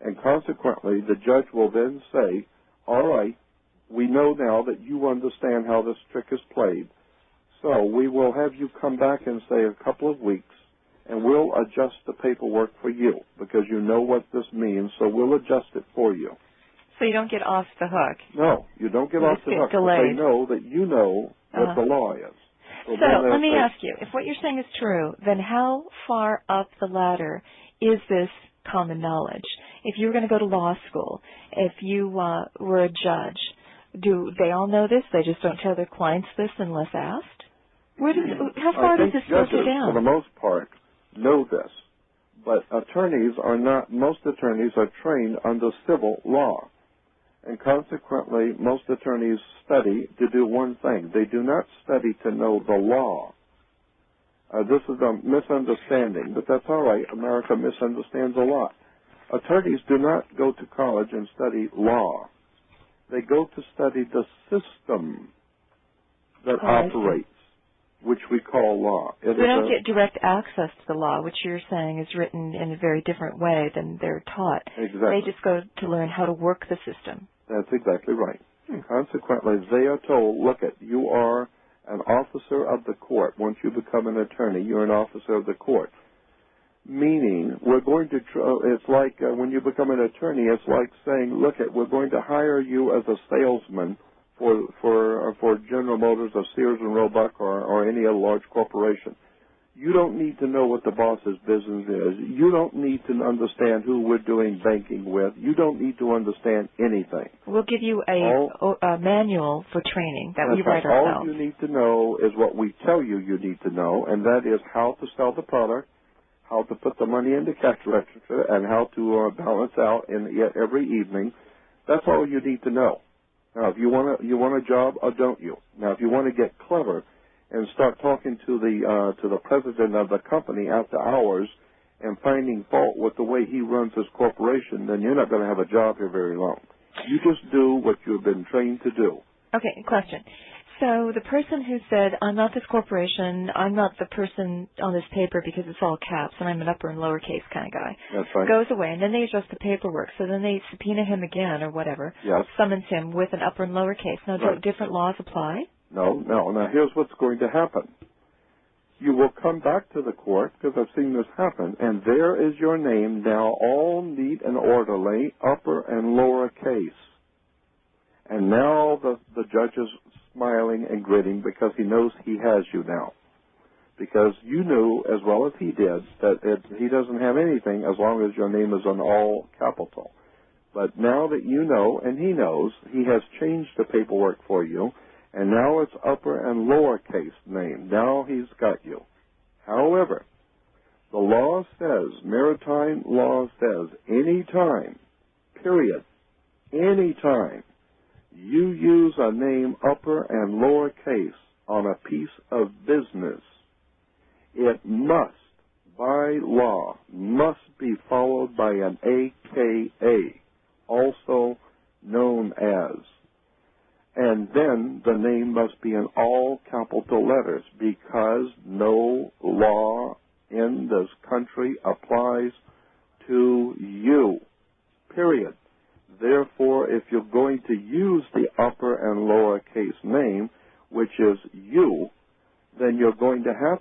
And consequently, the judge will then say, all right, we know now that you understand how this trick is played. So we will have you come back in, say, a couple of weeks, and we'll adjust the paperwork for you because you know what this means, so we'll adjust it for you. So you don't get off the hook. No, you don't get off the hook. But they know that you know what the law is. So let me ask you, if what you're saying is true, then how far up the ladder is this common knowledge? If you were going to go to law school, if you were a judge, do they all know this? They just don't tell their clients this unless asked? How far does this filter down? For the most part, know this. But attorneys are not, most attorneys are trained under civil law. And consequently, most attorneys study to do one thing. They do not study to know the law. This is a misunderstanding, but that's all right. America misunderstands a lot. Attorneys do not go to college and study law. They go to study the system that operates, which we call law. They don't get direct access to the law, which you're saying is written in a very different way than they're taught. Exactly. They just go to learn how to work the system. That's exactly right. Consequently, they are told, look, you are an officer of the court. Once you become an attorney, you're an officer of the court. Meaning, we're going to, it's like when you become an attorney, it's like saying, look, we're going to hire you as a salesman for General Motors or Sears and Roebuck or any other large corporation. You don't need to know what the boss's business is. You don't need to understand who we're doing banking with. You don't need to understand anything. We'll give you a manual for training that we write ourselves. All you need to know is what we tell you need to know, and that is how to sell the product, how to put the money in the cash register, and how to balance out every evening. That's all you need to know. Now, if you want a job, or don't you? Now, if you want to get clever and start talking to the president of the company after hours and finding fault with the way he runs his corporation, then you're not going to have a job here very long. You just do what you've been trained to do. Okay, question. So the person who said, I'm not this corporation, I'm not the person on this paper because it's all caps and I'm an upper and lower case kind of guy, that's right, goes away, and then they adjust the paperwork. So then they subpoena him again or whatever, summons him with an upper and lower case. Now, do different laws apply? No. Now, here's what's going to happen. You will come back to the court, because I've seen this happen, and there is your name now all neat and orderly, upper and lower case. And now the judge is smiling and grinning because he knows he has you now. Because you knew, as well as he did, that he doesn't have anything as long as your name is on all capital. But now that you know, and he knows, he has changed the paperwork for you, And now it's upper and lowercase name. Now he's got you. However, the law says, maritime law says, any time, period, any time you use a name upper and lowercase on a piece of business, it must, by law, must be followed by an AKA, also known as. And then the name must be in all capital letters, because no law in this country applies to you, period. Therefore, if you're going to use the upper and lowercase name, which is you, then you're going to have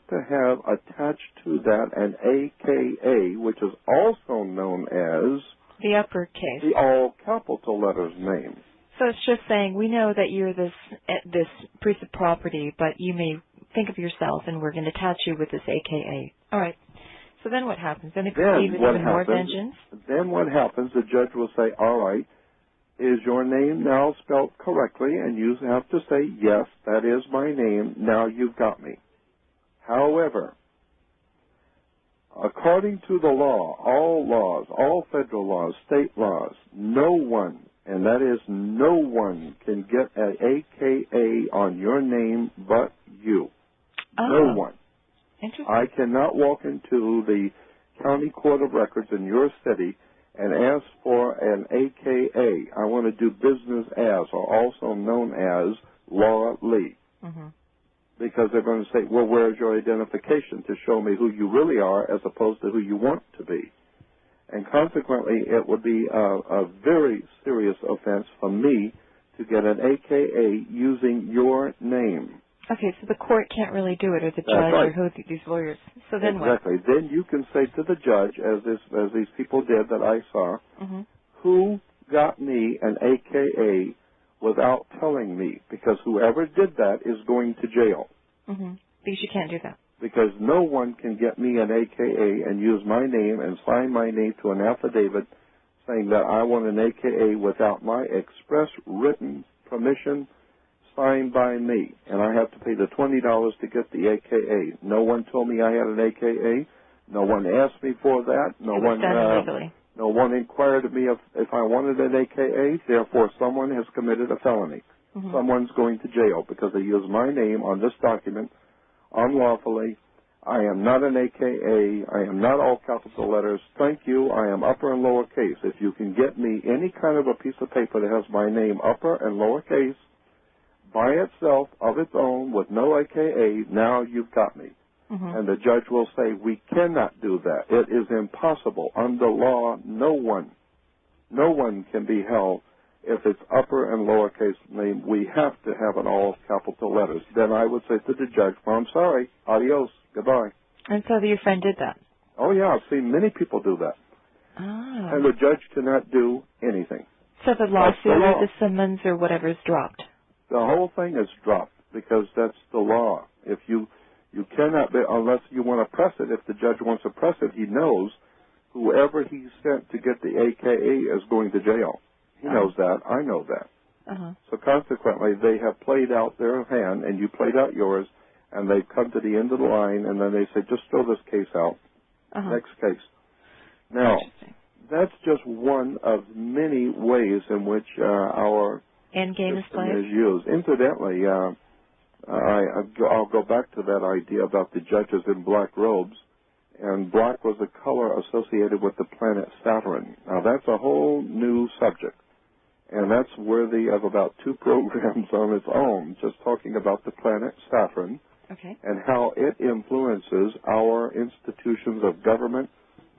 attached to that an AKA, which is also known as the uppercase, the all capital letters name. So it's just saying, we know that you're this piece of property, but you may think of yourself, and we're going to attach you with this AKA. All right. So then what happens? Then it proceeds with even more vengeance? Then what happens, the judge will say, all right, is your name now spelled correctly? And you have to say, yes, that is my name. Now you've got me. However, according to the law, all laws, all federal laws, state laws, no one, and that is no one, can get an AKA on your name but you. No one. Interesting. I cannot walk into the county court of records in your city and ask for an AKA. I want to do business as, or also known as, Laura Lee. Mm-hmm. Because they're going to say, well, where's your identification to show me who you really are as opposed to who you want to be? And consequently, it would be a very serious offense for me to get an AKA using your name. Okay, so the court can't really do it, or the judge, right. or these lawyers. So then exactly. what? Then you can say to the judge, as these people did that I saw, mm-hmm. who got me an AKA without telling me? Because whoever did that is going to jail. Mm-hmm. Because you can't do that. Because no one can get me an AKA and use my name and sign my name to an affidavit saying that I want an AKA without my express written permission signed by me. And I have to pay the $20 to get the AKA. No one told me I had an AKA. No one asked me for that. It was done illegally. No one inquired of me if I wanted an AKA. Therefore, someone has committed a felony. Mm-hmm. Someone's going to jail because they used my name on this document unlawfully. I am not an AKA. I am not all capital letters. Thank you. I am upper and lowercase. If you can get me any kind of a piece of paper that has my name upper and lowercase by itself, of its own, with no AKA, now you've got me. Mm-hmm. And the judge will say, we cannot do that. It is impossible. Under law, no one can be held if it's upper and lowercase name. We have to have it all capital letters. Then I would say to the judge, well, I'm sorry, adios, goodbye. And so your friend did that? Oh, yeah, I've seen many people do that. Ah. And the judge cannot do anything. So the lawsuit or the summons or whatever is dropped? The whole thing is dropped because that's the law. If you cannot, unless you want to press it, if the judge wants to press it, he knows whoever he sent to get the AKA is going to jail. He knows that. I know that. Uh-huh. So consequently, they have played out their hand, and you played out yours, and they've come to the end of the line, and then they say, just throw this case out. Uh-huh. Next case. Now, that's just one of many ways in which our end game is used. Incidentally, I'll go back to that idea about the judges in black robes, and black was a color associated with the planet Saturn. Now, that's a whole new subject, and that's worthy of about 2 programs on its own, just talking about the planet Saturn and how it influences our institutions of government,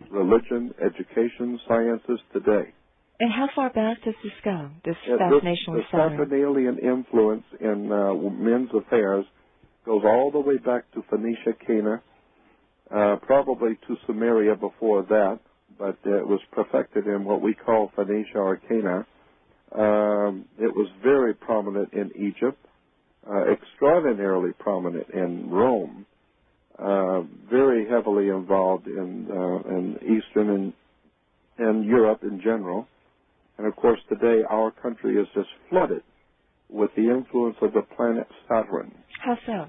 religion, education, sciences today. And how far back does this go, this fascination with Saturn? The Saturnalian influence in men's affairs goes all the way back to Phoenicia, Cana, probably to Sumeria before that, but it was perfected in what we call Phoenicia or Cana. It was very prominent in Egypt, extraordinarily prominent in Rome, very heavily involved in Eastern and Europe in general. And, of course, today our country is just flooded with the influence of the planet Saturn. How so?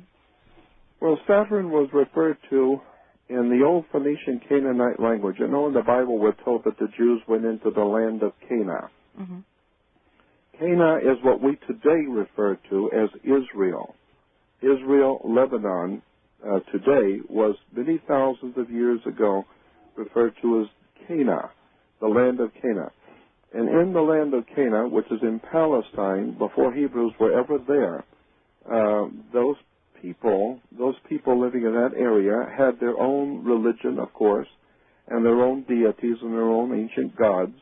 Well, Saturn was referred to in the old Phoenician Canaanite language. You know, in the Bible we're told that the Jews went into the land of Canaan. Mm-hmm. Canaan is what we today refer to as Israel. Israel, Lebanon, today was many thousands of years ago referred to as Canaan, the land of Canaan. And in the land of Canaan, which is in Palestine, before Hebrews were ever there, those people living in that area had their own religion, of course, and their own deities and their own ancient gods.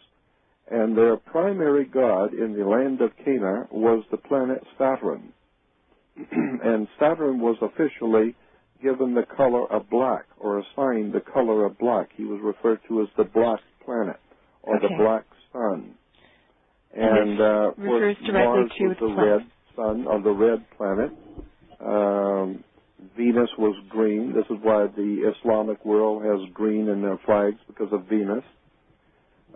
And their primary god in the land of Canaan was the planet Saturn. And Saturn was officially given the color of black, or assigned the color of black. He was referred to as the black planet, or the black sun. And refers directly Mars to was the red sun, or the red planet. Venus was green. This is why the Islamic world has green in their flags, because of Venus.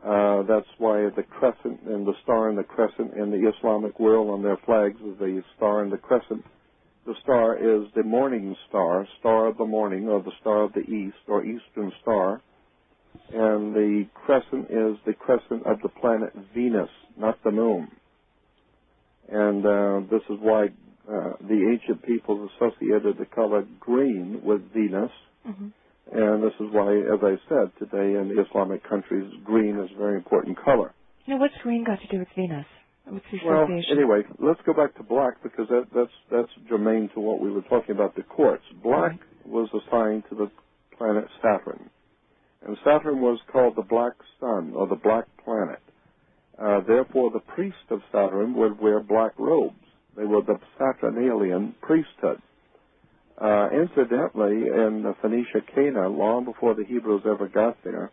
That's why the crescent and the star and the crescent in the Islamic world on their flags is the star and the crescent. The star is the morning star, star of the morning, or the star of the east, or eastern star. And the crescent is the crescent of the planet Venus, not the moon. And this is why the ancient peoples associated the color green with Venus. Mm-hmm. And this is why, as I said, today in the Islamic countries, green is a very important color. Now, what's green got to do with Venus? What's the Well, association? anyway, let's go back to black, because that's germane to what we were talking about, the quartz. Black was assigned to the planet Saturn. And Saturn was called the black sun, or the black planet. Therefore, the priest of Saturn would wear black robes. They were the Saturnalian priesthood. Incidentally, in Phoenicia, Canaan, long before the Hebrews ever got there,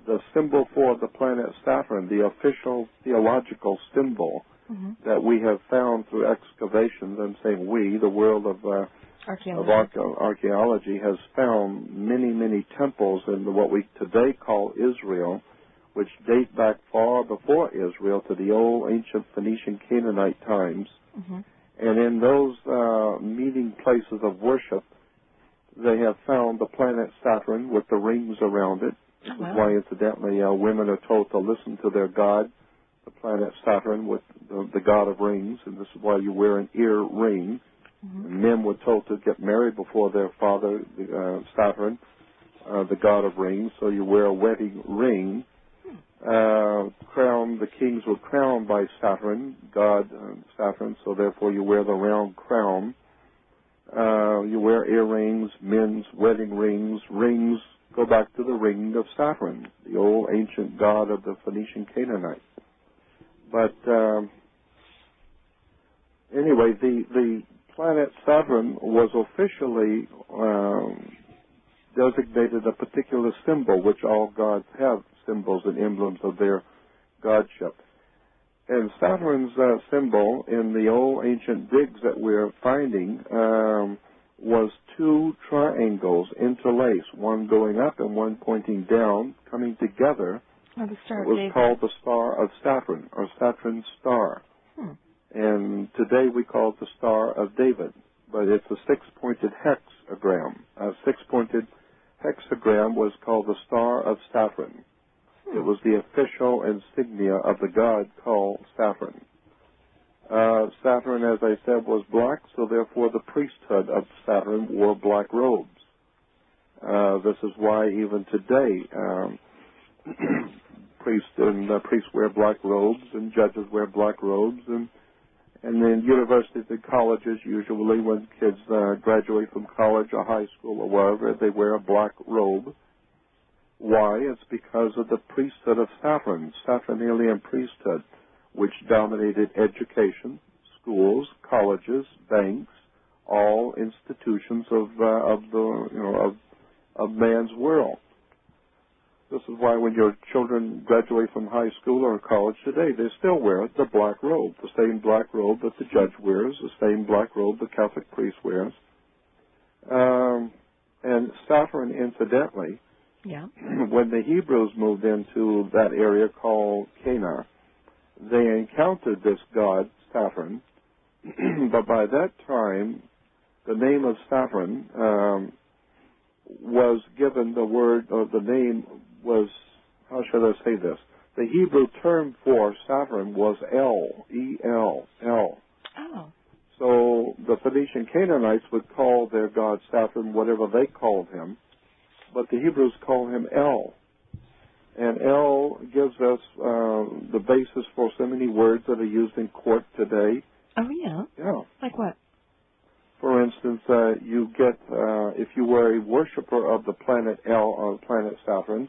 the symbol for the planet Saturn, the official theological symbol that we have found through excavations, I'm saying we, the world of archaeology has found many, many temples in what we today call Israel, which date back far before Israel to the old ancient Phoenician Canaanite times. Mm-hmm. And in those meeting places of worship, they have found the planet Saturn with the rings around it. This is why, incidentally, women are told to listen to their god, the planet Saturn, with the god of rings. And this is why you wear an ear ring. Mm-hmm. Men were told to get married before their father, Saturn, the god of rings. So you wear a wedding ring. The kings were crowned by Saturn, God Saturn, so therefore you wear the round crown. You wear earrings, men's wedding rings. Rings go back to the ring of Saturn, the old ancient god of the Phoenician Canaanite. But anyway, the planet Saturn was officially designated a particular symbol, which all gods have symbols and emblems of their godship. And Saturn's symbol in the old ancient digs that we're finding was two triangles interlaced, one going up and one pointing down, coming together. Oh, the Star it was of David. called the Star of Saturn, or Saturn's Star. And today we call it the Star of David, but it's a six-pointed hexagram. A six-pointed hexagram was called the Star of Saturn. It was the official insignia of the god called Saturn. Saturn, as I said, was black, so therefore the priesthood of Saturn wore black robes. This is why even today priests wear black robes, and judges wear black robes, and in universities and colleges, usually when kids graduate from college or high school or wherever, they wear a black robe. Why? It's because of the priesthood of Saturn, Saturnalian priesthood, which dominated education, schools, colleges, banks, all institutions of man's world. This is why when your children graduate from high school or college today, they still wear the black robe, the same black robe that the judge wears, the same black robe the Catholic priest wears. And Saturn, incidentally, when the Hebrews moved into that area called Canaan, they encountered this god, Saturn, but by that time, the name of Saturn was given the word, or the name was, how should I say this? The Hebrew term for Saturn was El, E-L, El. Oh. So the Phoenician Canaanites would call their god Saturn whatever they called him, but the Hebrews call him El. And El gives us the basis for so many words that are used in court today. Oh, yeah? Yeah. Like what? For instance, you get, if you were a worshiper of the planet El, or planet Saturn,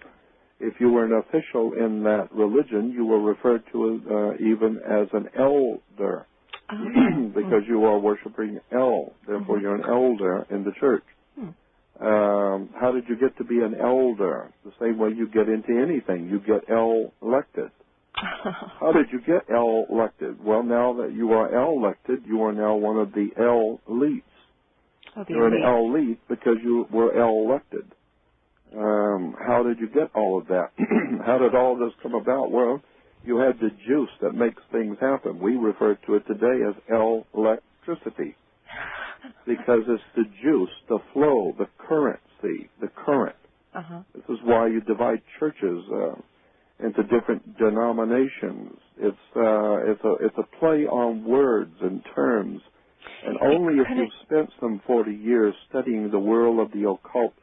if you were an official in that religion, you were referred to even as an elder, because you are worshiping El. Therefore, you're an elder in the church. How did you get to be an elder? The same way you get into anything. You get elected. How did you get elected? Well, now that you are elected, you are now one of the elites. You're an elite because you were elected. How did you get all of that? How did all of this come about? Well, you had the juice that makes things happen. We refer to it today as electricity because it's the juice, the flow, the currency, the current. This is why you divide churches into different denominations. It's a play on words and terms, and only if you've spent some 40 years studying the world of the occult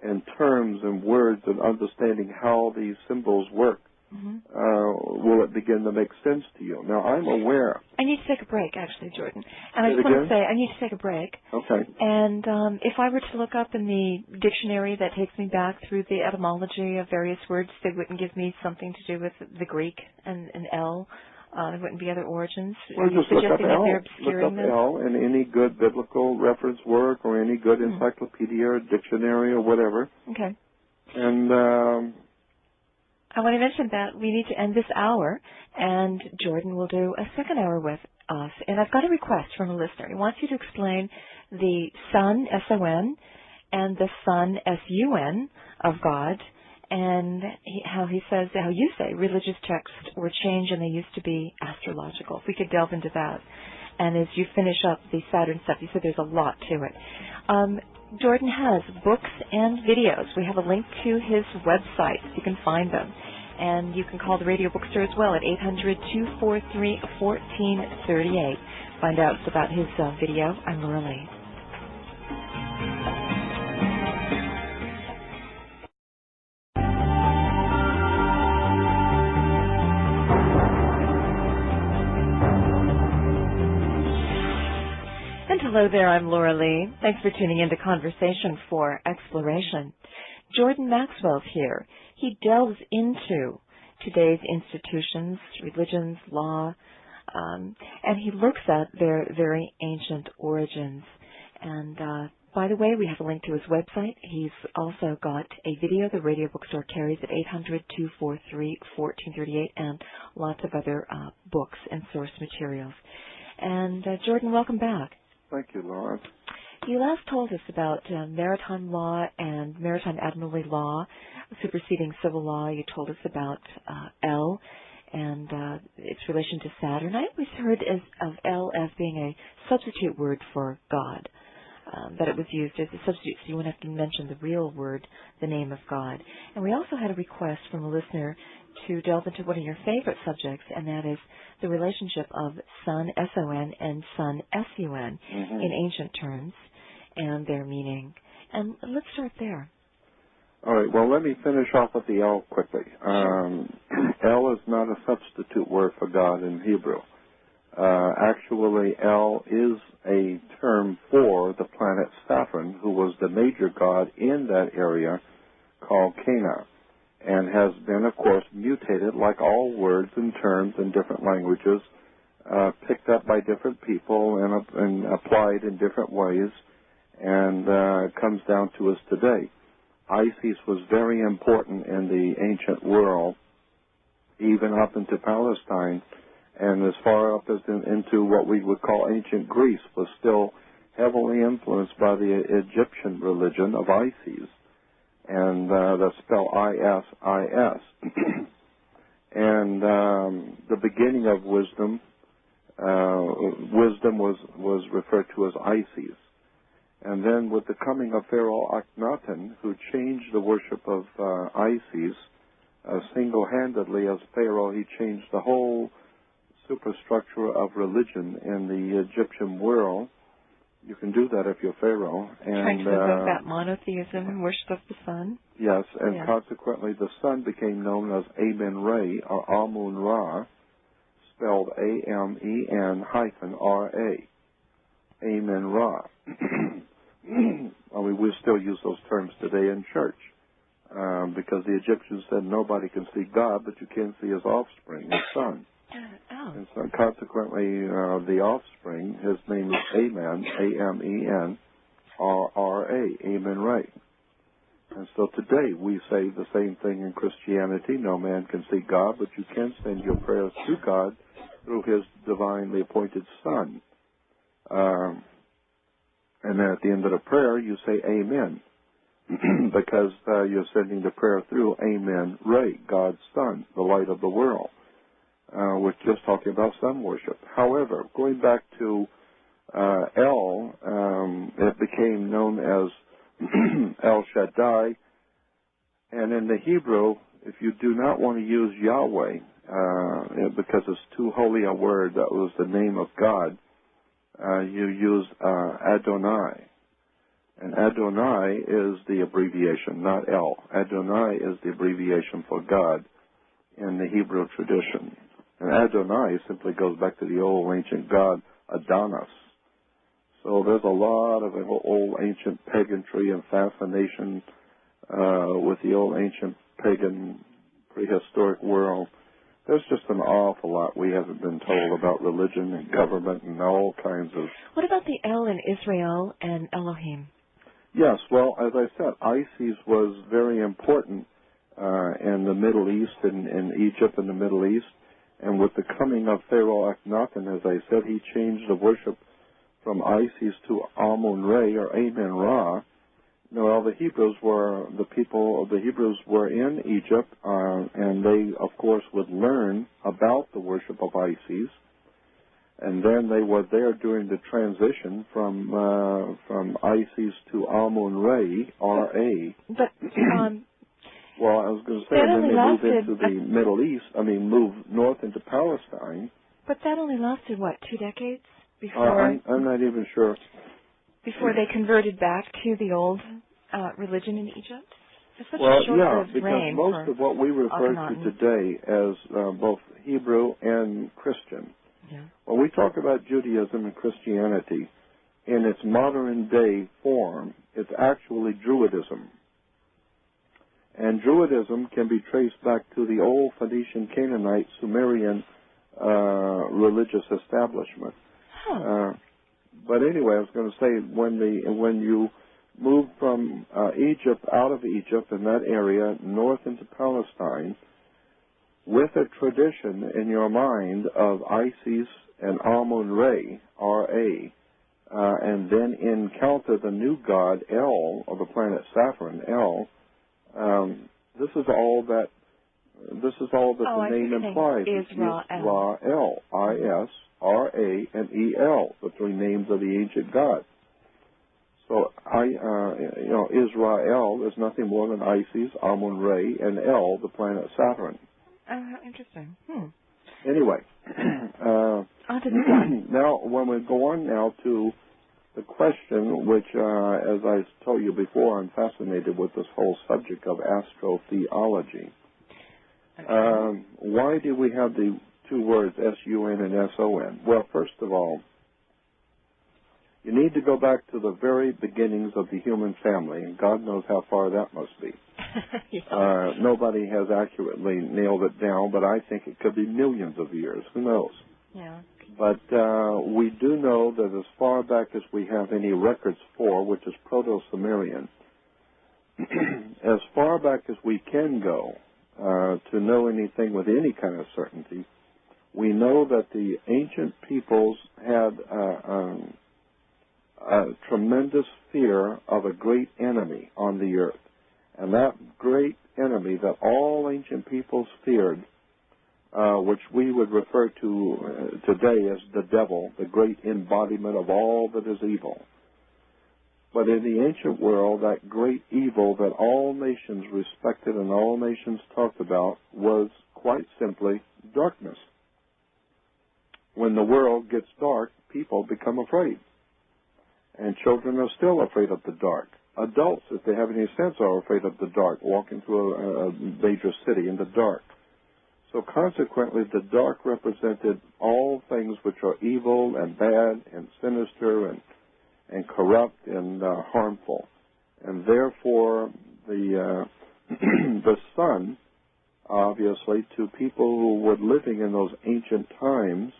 and terms and words and understanding how these symbols work, will it begin to make sense to you. Now, I'm aware. I need to take a break, actually, Jordan. And I just want to say, I need to take a break. Okay. And if I were to look up in the dictionary that takes me back through the etymology of various words, they wouldn't give me something to do with the Greek and El. There wouldn't be other origins. Well, just look up El. Look up El in any good biblical reference work or any good encyclopedia or dictionary or whatever. Okay. And I want to mention that we need to end this hour, and Jordan will do a second hour with us. And I've got a request from a listener. He wants you to explain the Son, S-O-N, and the Son, S-U-N, of God, and how you say religious texts were changed and they used to be astrological. If we could delve into that. And as you finish up the Saturn stuff, you said there's a lot to it. Jordan has books and videos. We have a link to his website. You can find them. And you can call the radio bookstore as well at 800-243-1438. Find out about his video. I'm Laura Lee. And hello there, I'm Laura Lee. Thanks for tuning in to Conversation for Exploration. Jordan Maxwell's here. He delves into today's institutions, religions, law, and he looks at their very ancient origins. And by the way, we have a link to his website. He's also got a video the radio bookstore carries at 800-243-1438 and lots of other books and source materials. And Jordan, welcome back. Thank you, Laura. You last told us about maritime law and maritime admiralty law superseding civil law. You told us about El and its relation to Saturn. I always heard of El as being a substitute word for God, that it was used as a substitute, so you wouldn't have to mention the real word, the name of God. And we also had a request from a listener to delve into one of your favorite subjects, and that is the relationship of Sun, S-O-N, and Sun, S-U-N, in ancient terms, and their meaning. And let's start there. All right, well, let me finish off with the El quickly. El is not a substitute word for God in Hebrew. Actually, El is a term for the planet Saturn, who was the major god in that area called Cana, and has been, of course, mutated like all words and terms in different languages, picked up by different people and applied in different ways, and it comes down to us today. Isis was very important in the ancient world, even up into Palestine, and as far up as into what we would call ancient Greece, was still heavily influenced by the Egyptian religion of Isis, and that's spelled I-S-I-S. And the beginning of wisdom, wisdom was referred to as Isis. And then with the coming of Pharaoh Akhenaten, who changed the worship of Isis single-handedly as Pharaoh, he changed the whole superstructure of religion in the Egyptian world. You can do that if you're Pharaoh. And, trying to provoke that monotheism and worship of the sun? Yes, and consequently the sun became known as Amen-Ra, or Amun-Ra, spelled A-M-E-N-R-A. Amen-Ra. I mean, we still use those terms today in church because the Egyptians said nobody can see God, but you can see his offspring, his son. And so consequently, the offspring, his name is Amen, A-M-E-N-R-R-A, Amen-Ra. And so today we say the same thing in Christianity. No man can see God, but you can send your prayers to God through his divinely appointed Son. And then at the end of the prayer, you say Amen, because you're sending the prayer through Amen-Ra, God's Son, the light of the world. We're just talking about sun worship. However, going back to El, it became known as El Shaddai. And in the Hebrew, if you do not want to use Yahweh, because it's too holy a word, that was the name of God, you use Adonai. And Adonai is the abbreviation, not El. Adonai is the abbreviation for God in the Hebrew tradition. And Adonai simply goes back to the old ancient god Adonis. So there's a lot of old ancient paganry and fascination with the old ancient pagan prehistoric world. There's just an awful lot we haven't been told about religion and government and all kinds of... What about the El in Israel and Elohim? Yes, well, as I said, Isis was very important in the Middle East, in Egypt and the Middle East. And with the coming of Pharaoh Akhenaten, as I said, he changed the worship from Isis to Amun-Ra, or Amen-Ra. Now, the Hebrews were in Egypt, and they, of course, would learn about the worship of Isis. And then they were there during the transition from Isis to Amun-Ra, R-A. But well, I was going to say, and then they moved into the Middle East. I mean, moved north into Palestine. But that only lasted, what, 2 decades before? I'm not even sure. Before they converted back to the old religion in Egypt? It's such well, a short because reign most of what we refer to today as both Hebrew and Christian, when we talk about Judaism and Christianity in its modern day form, it's actually Druidism. And Druidism can be traced back to the old Phoenician, Canaanite, Sumerian religious establishment. But anyway, I was going to say, when you moved from Egypt, out of Egypt in that area, north into Palestine, with a tradition in your mind of Isis and Amun-Ra, R-A, and then encounter the new god, El, of the planet Saturn, El, this is all that the name implies. Israel, I-S-R-A-N-E-L, the three names of the ancient God. So Israel is nothing more than Isis, Amun-Ra, and El, the planet Saturn. Interesting. Anyway, now when we go on now to the question, which, as I told you before, I'm fascinated with this whole subject of astrotheology. Why do we have the two words S-U-N and S-O-N? Well, first of all, you need to go back to the very beginnings of the human family, and God knows how far that must be. Nobody has accurately nailed it down, but I think it could be millions of years. Who knows? Yeah. But we do know that as far back as we have any records for, which is Proto-Sumerian, as far back as we can go to know anything with any kind of certainty, we know that the ancient peoples had a tremendous fear of a great enemy on the earth. And that great enemy that all ancient peoples feared which we would refer to today as the devil, the great embodiment of all that is evil. But in the ancient world, that great evil that all nations respected and all nations talked about was quite simply darkness. When the world gets dark, people become afraid. And children are still afraid of the dark. Adults, if they have any sense, are afraid of the dark, walking through a major city in the dark. So consequently, the dark represented all things which are evil and bad and sinister and corrupt and harmful. And therefore, the the sun, obviously, to people who were living in those ancient times,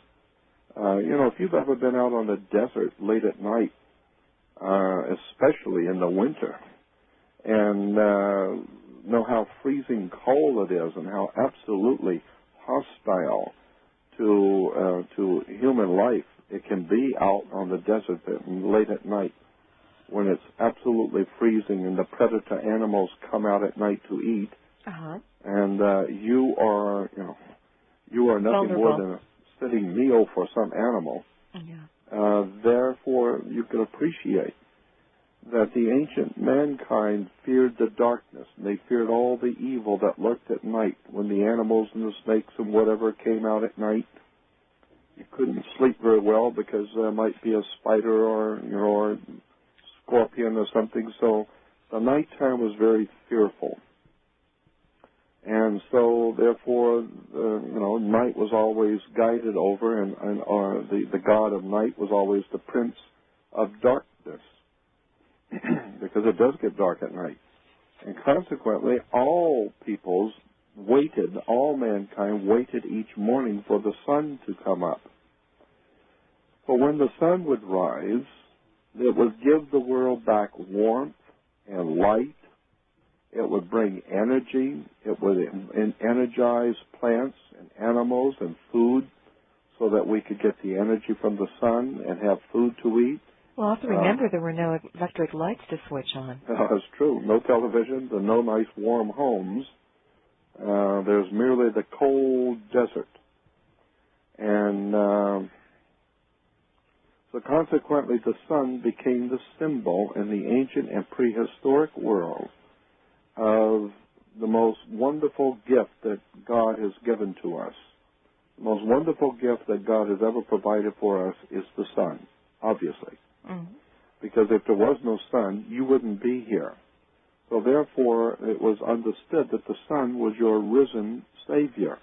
if you've ever been out on the desert late at night, especially in the winter, and know how freezing cold it is and how absolutely hostile to human life it can be out on the desert late at night when it's absolutely freezing and the predator animals come out at night to eat, and you are nothing more than a sitting meal for some animal. Therefore, you can appreciate that the ancient mankind feared the darkness, and they feared all the evil that lurked at night when the animals and the snakes and whatever came out at night. You couldn't sleep very well because there might be a spider or a scorpion or something, so the nighttime was very fearful. And so, therefore, night was always guided over, and the god of night was always the prince of darkness, because it does get dark at night. And consequently, all mankind waited each morning for the sun to come up. For when the sun would rise, it would give the world back warmth and light. It would bring energy. It would energize plants and animals and food so that we could get the energy from the sun and have food to eat. Well, also remember there were no electric lights to switch on. That's true. No television and no nice warm homes. There's merely the cold desert. And so consequently the sun became the symbol in the ancient and prehistoric world of the most wonderful gift that God has given to us. The most wonderful gift that God has ever provided for us is the sun, obviously. Because if there was no sun, you wouldn't be here. So therefore, it was understood that the sun was your risen Savior.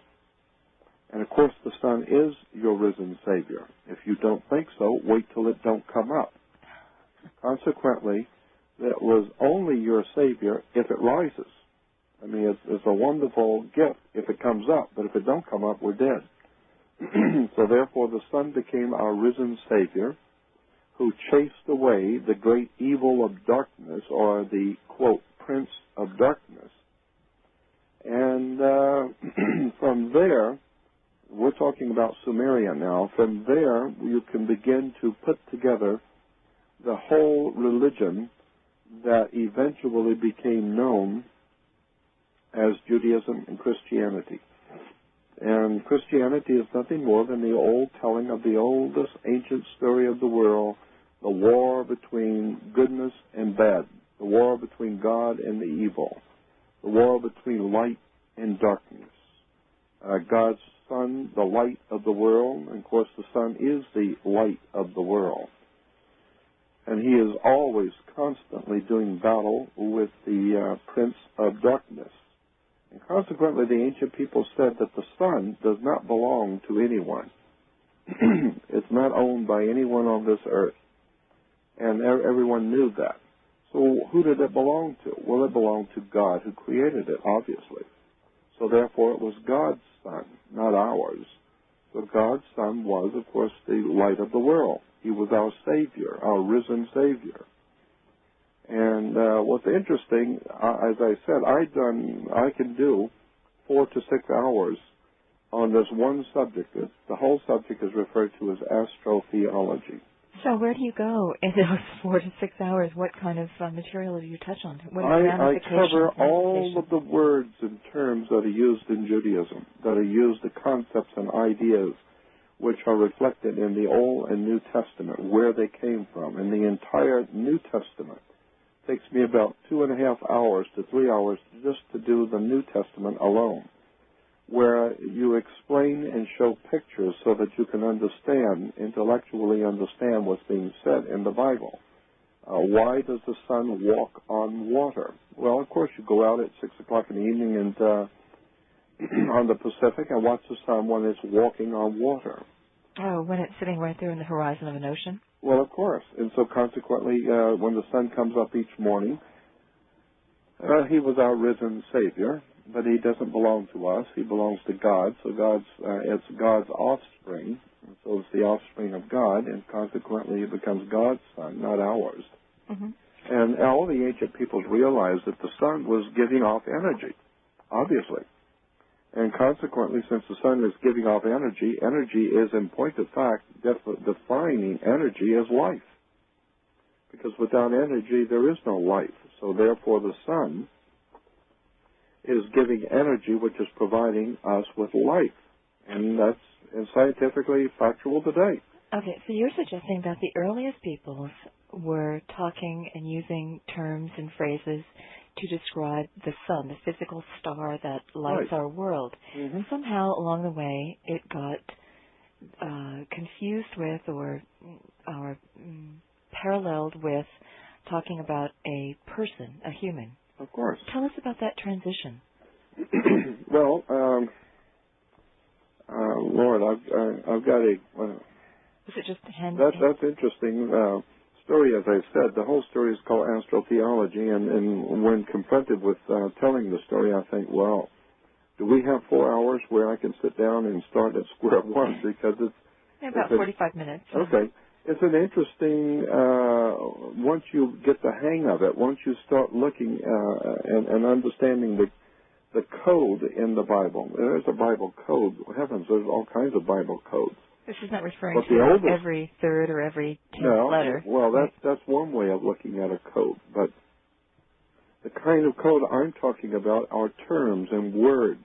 And of course, the sun is your risen Savior. If you don't think so, wait till it don't come up. Consequently, it was only your Savior if it rises. I mean, it's a wonderful gift if it comes up, but if it don't come up, we're dead. So therefore, the sun became our risen Savior, who chased away the great evil of darkness, or the, quote, prince of darkness. And from there, we're talking about Sumeria now, from there you can begin to put together the whole religion that eventually became known as Judaism and Christianity. And Christianity is nothing more than the old telling of the oldest ancient story of the world, the war between goodness and bad, the war between God and the evil, the war between light and darkness. God's Son, the light of the world, and of course the Son is the light of the world. And he is always constantly doing battle with the prince of darkness. And consequently, the ancient people said that the sun does not belong to anyone. It's not owned by anyone on this earth. And everyone knew that. So who did it belong to? Well, it belonged to God, who created it, obviously. So therefore, it was God's sun, not ours. So God's Son was, of course, the light of the world. He was our Savior, our risen Savior. And what's interesting, as I said, I can do 4 to 6 hours on this one subject. The whole subject is referred to as astrotheology. So where do you go in those 4 to 6 hours? What kind of material do you touch on? What I cover all of the words and terms that are used in Judaism, that are used, the concepts and ideas which are reflected in the Old and New Testament, where they came from. And the entire New Testament takes me about 2.5 hours to 3 hours just to do the New Testament alone, where you explain and show pictures so that you can intellectually understand what's being said in the Bible. Why does the sun walk on water? Well, of course, you go out at 6 o'clock in the evening and on the Pacific and watch the sun when it's walking on water. Oh, when it's sitting right there in the horizon of an ocean? Well, of course. And so consequently, when the sun comes up each morning, he was our risen Savior, but he doesn't belong to us. He belongs to God. So it's God's offspring. And so it's the offspring of God, and consequently it becomes God's son, not ours. Mm-hmm. And all the ancient peoples realized that the sun was giving off energy, obviously. And consequently, since the sun is giving off energy, energy is, in point of fact, defining energy as life. Because without energy, there is no life. So therefore, the sun is giving energy, which is providing us with life. And that's scientifically factual today. Okay, so you're suggesting that the earliest peoples were talking and using terms and phrases to describe the sun, the physical star that lights our world. Mm-hmm. Somehow along the way it got confused with or paralleled with talking about a person, a human. Of course. Tell us about that transition. Well, Lord, I've got a... Was it just that's interesting. Story, as I said, the whole story is called astrotheology, and when confronted with telling the story, I think, well, do we have 4 hours where I can sit down and start at square one? Because it's... About 45 minutes. Okay. It's an interesting, once you get the hang of it, once you start looking and understanding the code in the Bible. There's a Bible code. Heavens, there's all kinds of Bible codes. This is not referring to every third or every 10th letter. Well, that's one way of looking at a code. But the kind of code I'm talking about are terms and words.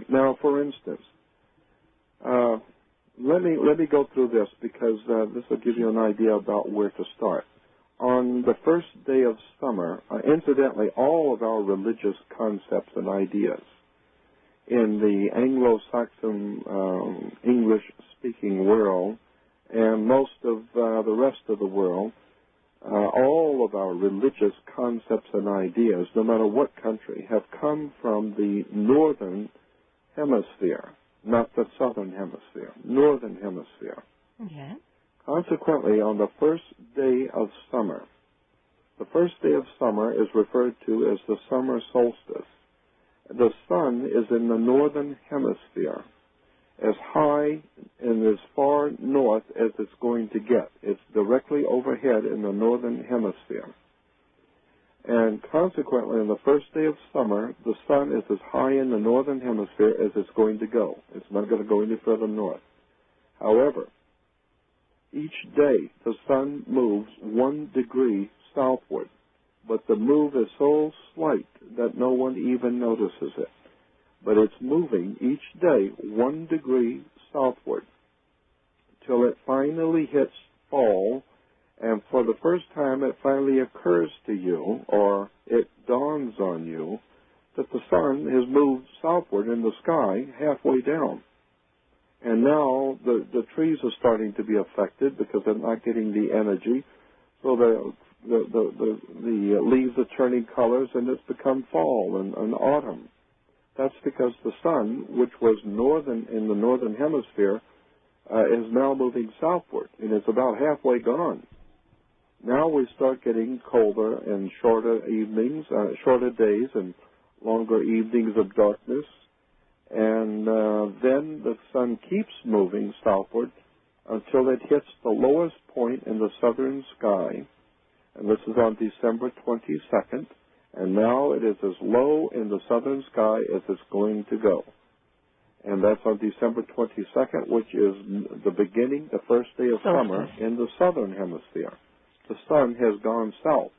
Now, for instance, let me go through this because this will give you an idea about where to start. On the first day of summer, incidentally, all of our religious concepts and ideas in the Anglo-Saxon English-speaking world and most of the rest of the world, all of our religious concepts and ideas, no matter what country, have come from the northern hemisphere, not the southern hemisphere, northern hemisphere. Okay. Consequently, on the first day of summer is referred to as the summer solstice. The sun is in the northern hemisphere, as high and as far north as it's going to get. It's directly overhead in the northern hemisphere. And consequently, on the first day of summer, the sun is as high in the northern hemisphere as it's going to go. It's not going to go any further north. However, each day the sun moves 1 degree southward, but the move is so slight that no one even notices it. But it's moving each day 1 degree southward till it finally hits fall, and for the first time it finally occurs to you, or it dawns on you, that the sun has moved southward in the sky halfway down. And now the trees are starting to be affected because they're not getting the energy, so the leaves are turning colors, and it's become fall and autumn. That's because the sun, which was in the northern hemisphere, is now moving southward, and it's about halfway gone. Now we start getting colder and shorter evenings, shorter days, and longer evenings of darkness. And then the sun keeps moving southward until it hits the lowest point in the southern sky. And this is on December 22nd. And now it is as low in the southern sky as it's going to go. And that's on December 22nd, which is the beginning, the first day of summer in the southern hemisphere. The sun has gone south.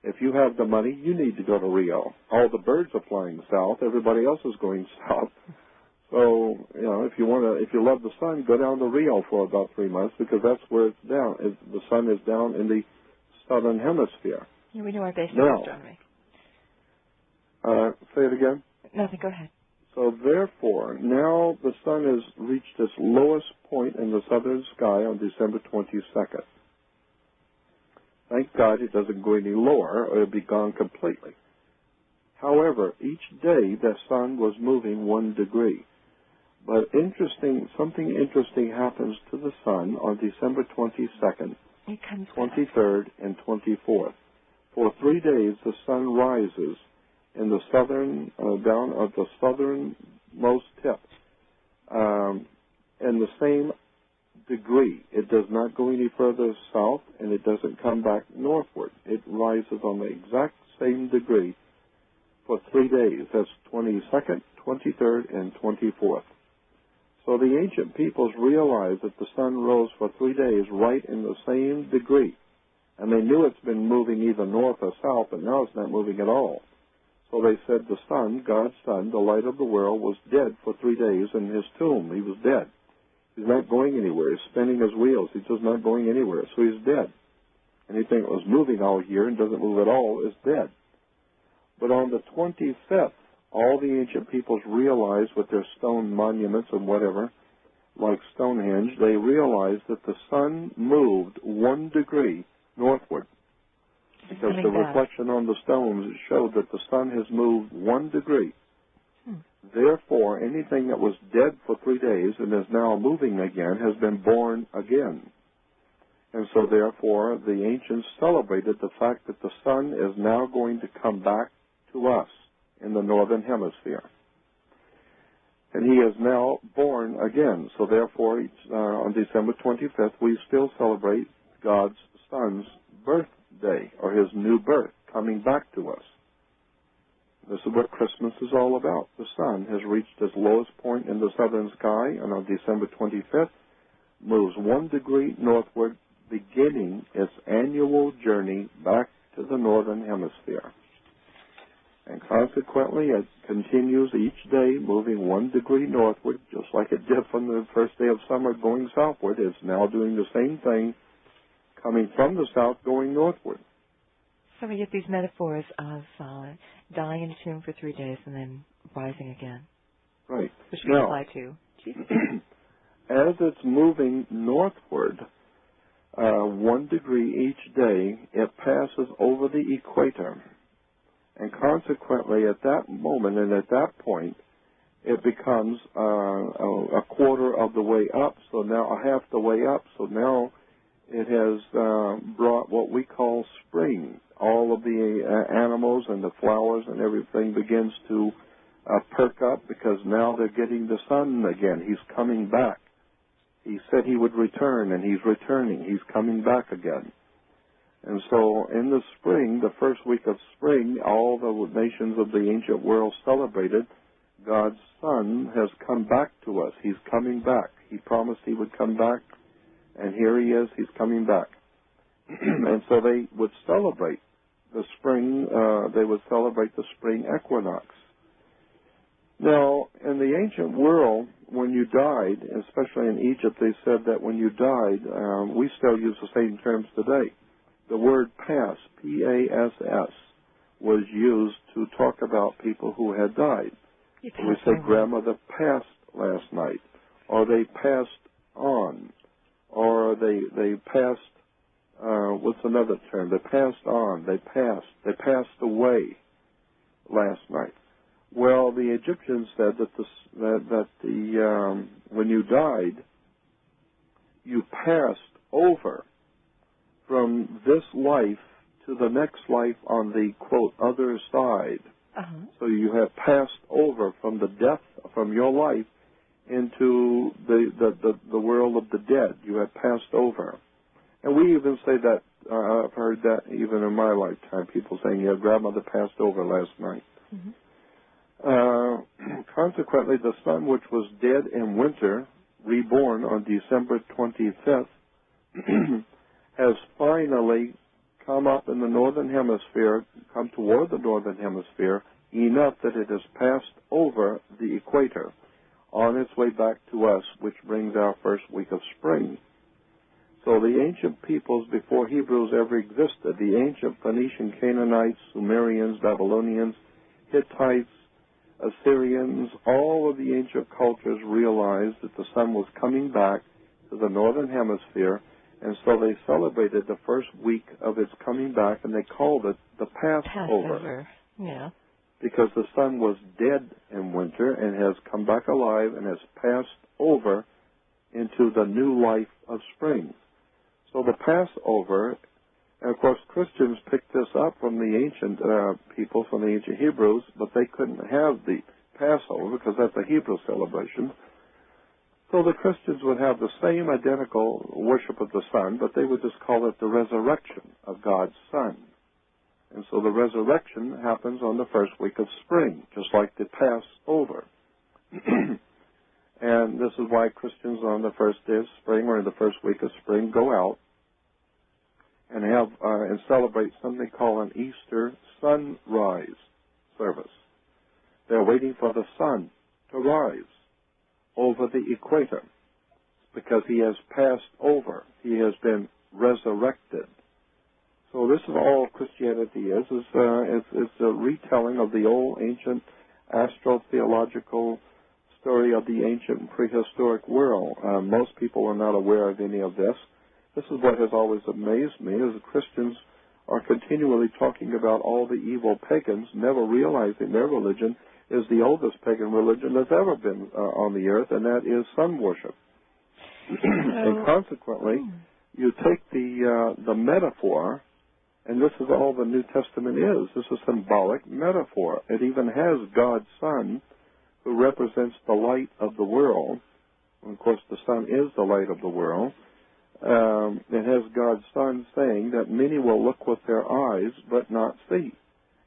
If you have the money, you need to go to Rio. All the birds are flying south. Everybody else is going south. So, if you love the sun, go down to Rio for about 3 months, because that's where it's down. The sun is down in the southern hemisphere. Yeah, we know our basic now, astronomy. Say it again. Nothing. Go ahead. So therefore, now the sun has reached its lowest point in the southern sky on December 22nd. Thank God it doesn't go any lower, or it'll be gone completely. However, each day the sun was moving 1 degree. But something interesting happens to the sun on December 22nd, 23rd, and 24th. For 3 days, the sun rises in the southern, down at the southernmost tip, in the same degree. It does not go any further south, and it doesn't come back northward. It rises on the exact same degree for 3 days. That's 22nd, 23rd, and 24th. So the ancient peoples realized that the sun rose for 3 days right in the same degree. And they knew it's been moving either north or south, but now it's not moving at all. So they said the sun, God's son, the light of the world, was dead for 3 days in his tomb. He was dead. He's not going anywhere. He's spinning his wheels. He's just not going anywhere. So he's dead. Anything that was moving all year and doesn't move at all is dead. But on the 25th, all the ancient peoples realized with their stone monuments and whatever, like Stonehenge, they realized that the sun moved 1 degree northward. Because the reflection on the stones showed that the sun has moved 1 degree. Therefore, anything that was dead for 3 days and is now moving again has been born again. And so therefore, the ancients celebrated the fact that the sun is now going to come back to us in the northern hemisphere. And he is now born again. So therefore, on December 25th, we still celebrate God's son's birthday, or his new birth, coming back to us. This is what Christmas is all about. The sun has reached its lowest point in the southern sky, and on December 25th, moves 1 degree northward, beginning its annual journey back to the northern hemisphere. And consequently, it continues each day, moving 1 degree northward, just like it did from the first day of summer going southward. It's now doing the same thing, coming from the south, going northward. So we get these metaphors of dying in a tomb for 3 days and then rising again. Right. Which we apply to Jesus. As it's moving northward, 1 degree each day, it passes over the equator. And consequently, at that moment and at that point, it becomes a quarter of the way up, so now half the way up. So now it has brought what we call spring. All of the animals and the flowers and everything begins to perk up, because now they're getting the sun again. He's coming back. He said he would return, and he's returning. He's coming back again. And so in the spring, the first week of spring, all the nations of the ancient world celebrated God's Son has come back to us. He's coming back. He promised he would come back, and here he is. He's coming back. And so they would celebrate the spring. They would celebrate the spring equinox. Now, in the ancient world, when you died, especially in Egypt, they said that when you died, we still use the same terms today. The word pass, P-A-S-S, was used to talk about people who had died. We say grandmother passed last night, or they passed on, or they passed, what's another term? They passed on, they passed away last night. Well, the Egyptians said that when you died, you passed over from this life to the next life on the, quote, other side. So you have passed over from the death, from your life, into the world of the dead. You have passed over. And we even say that, I've heard that even in my lifetime, people saying, yeah, grandmother passed over last night. Consequently, the sun, which was dead in winter, reborn on December 25th, has finally come up in the northern hemisphere, come toward the northern hemisphere, enough that it has passed over the equator on its way back to us, which brings our first week of spring. So the ancient peoples before Hebrews ever existed, the ancient Phoenician, Canaanites, Sumerians, Babylonians, Hittites, Assyrians, all of the ancient cultures realized that the sun was coming back to the northern hemisphere, and so they celebrated the first week of its coming back, and they called it the Passover. Yeah. Because the sun was dead in winter and has come back alive and has passed over into the new life of spring. So the Passover, and of course Christians picked this up from the ancient people, from the ancient Hebrews, but they couldn't have the Passover because that's a Hebrew celebration. So the Christians would have the same identical worship of the sun, but they would just call it the resurrection of God's Son. And so the resurrection happens on the first week of spring, just like the Passover. And this is why Christians on the first day of spring or in the first week of spring go out and have and celebrate something called an Easter sunrise service. They're waiting for the sun to rise over the equator because he has passed over. He has been resurrected. So this is all Christianity is. It's a retelling of the old ancient astrotheological story of the ancient prehistoric world. Most people are not aware of any of this. This is what has always amazed me, is Christians are continually talking about all the evil pagans, never realizing their religion is the oldest pagan religion that's ever been on the earth, and that is sun worship. And consequently, you take the metaphor, and this is all the New Testament is. This is symbolic metaphor. It even has God's Son, who represents the light of the world. And of course, the sun is the light of the world. It has God's Son saying that many will look with their eyes but not see,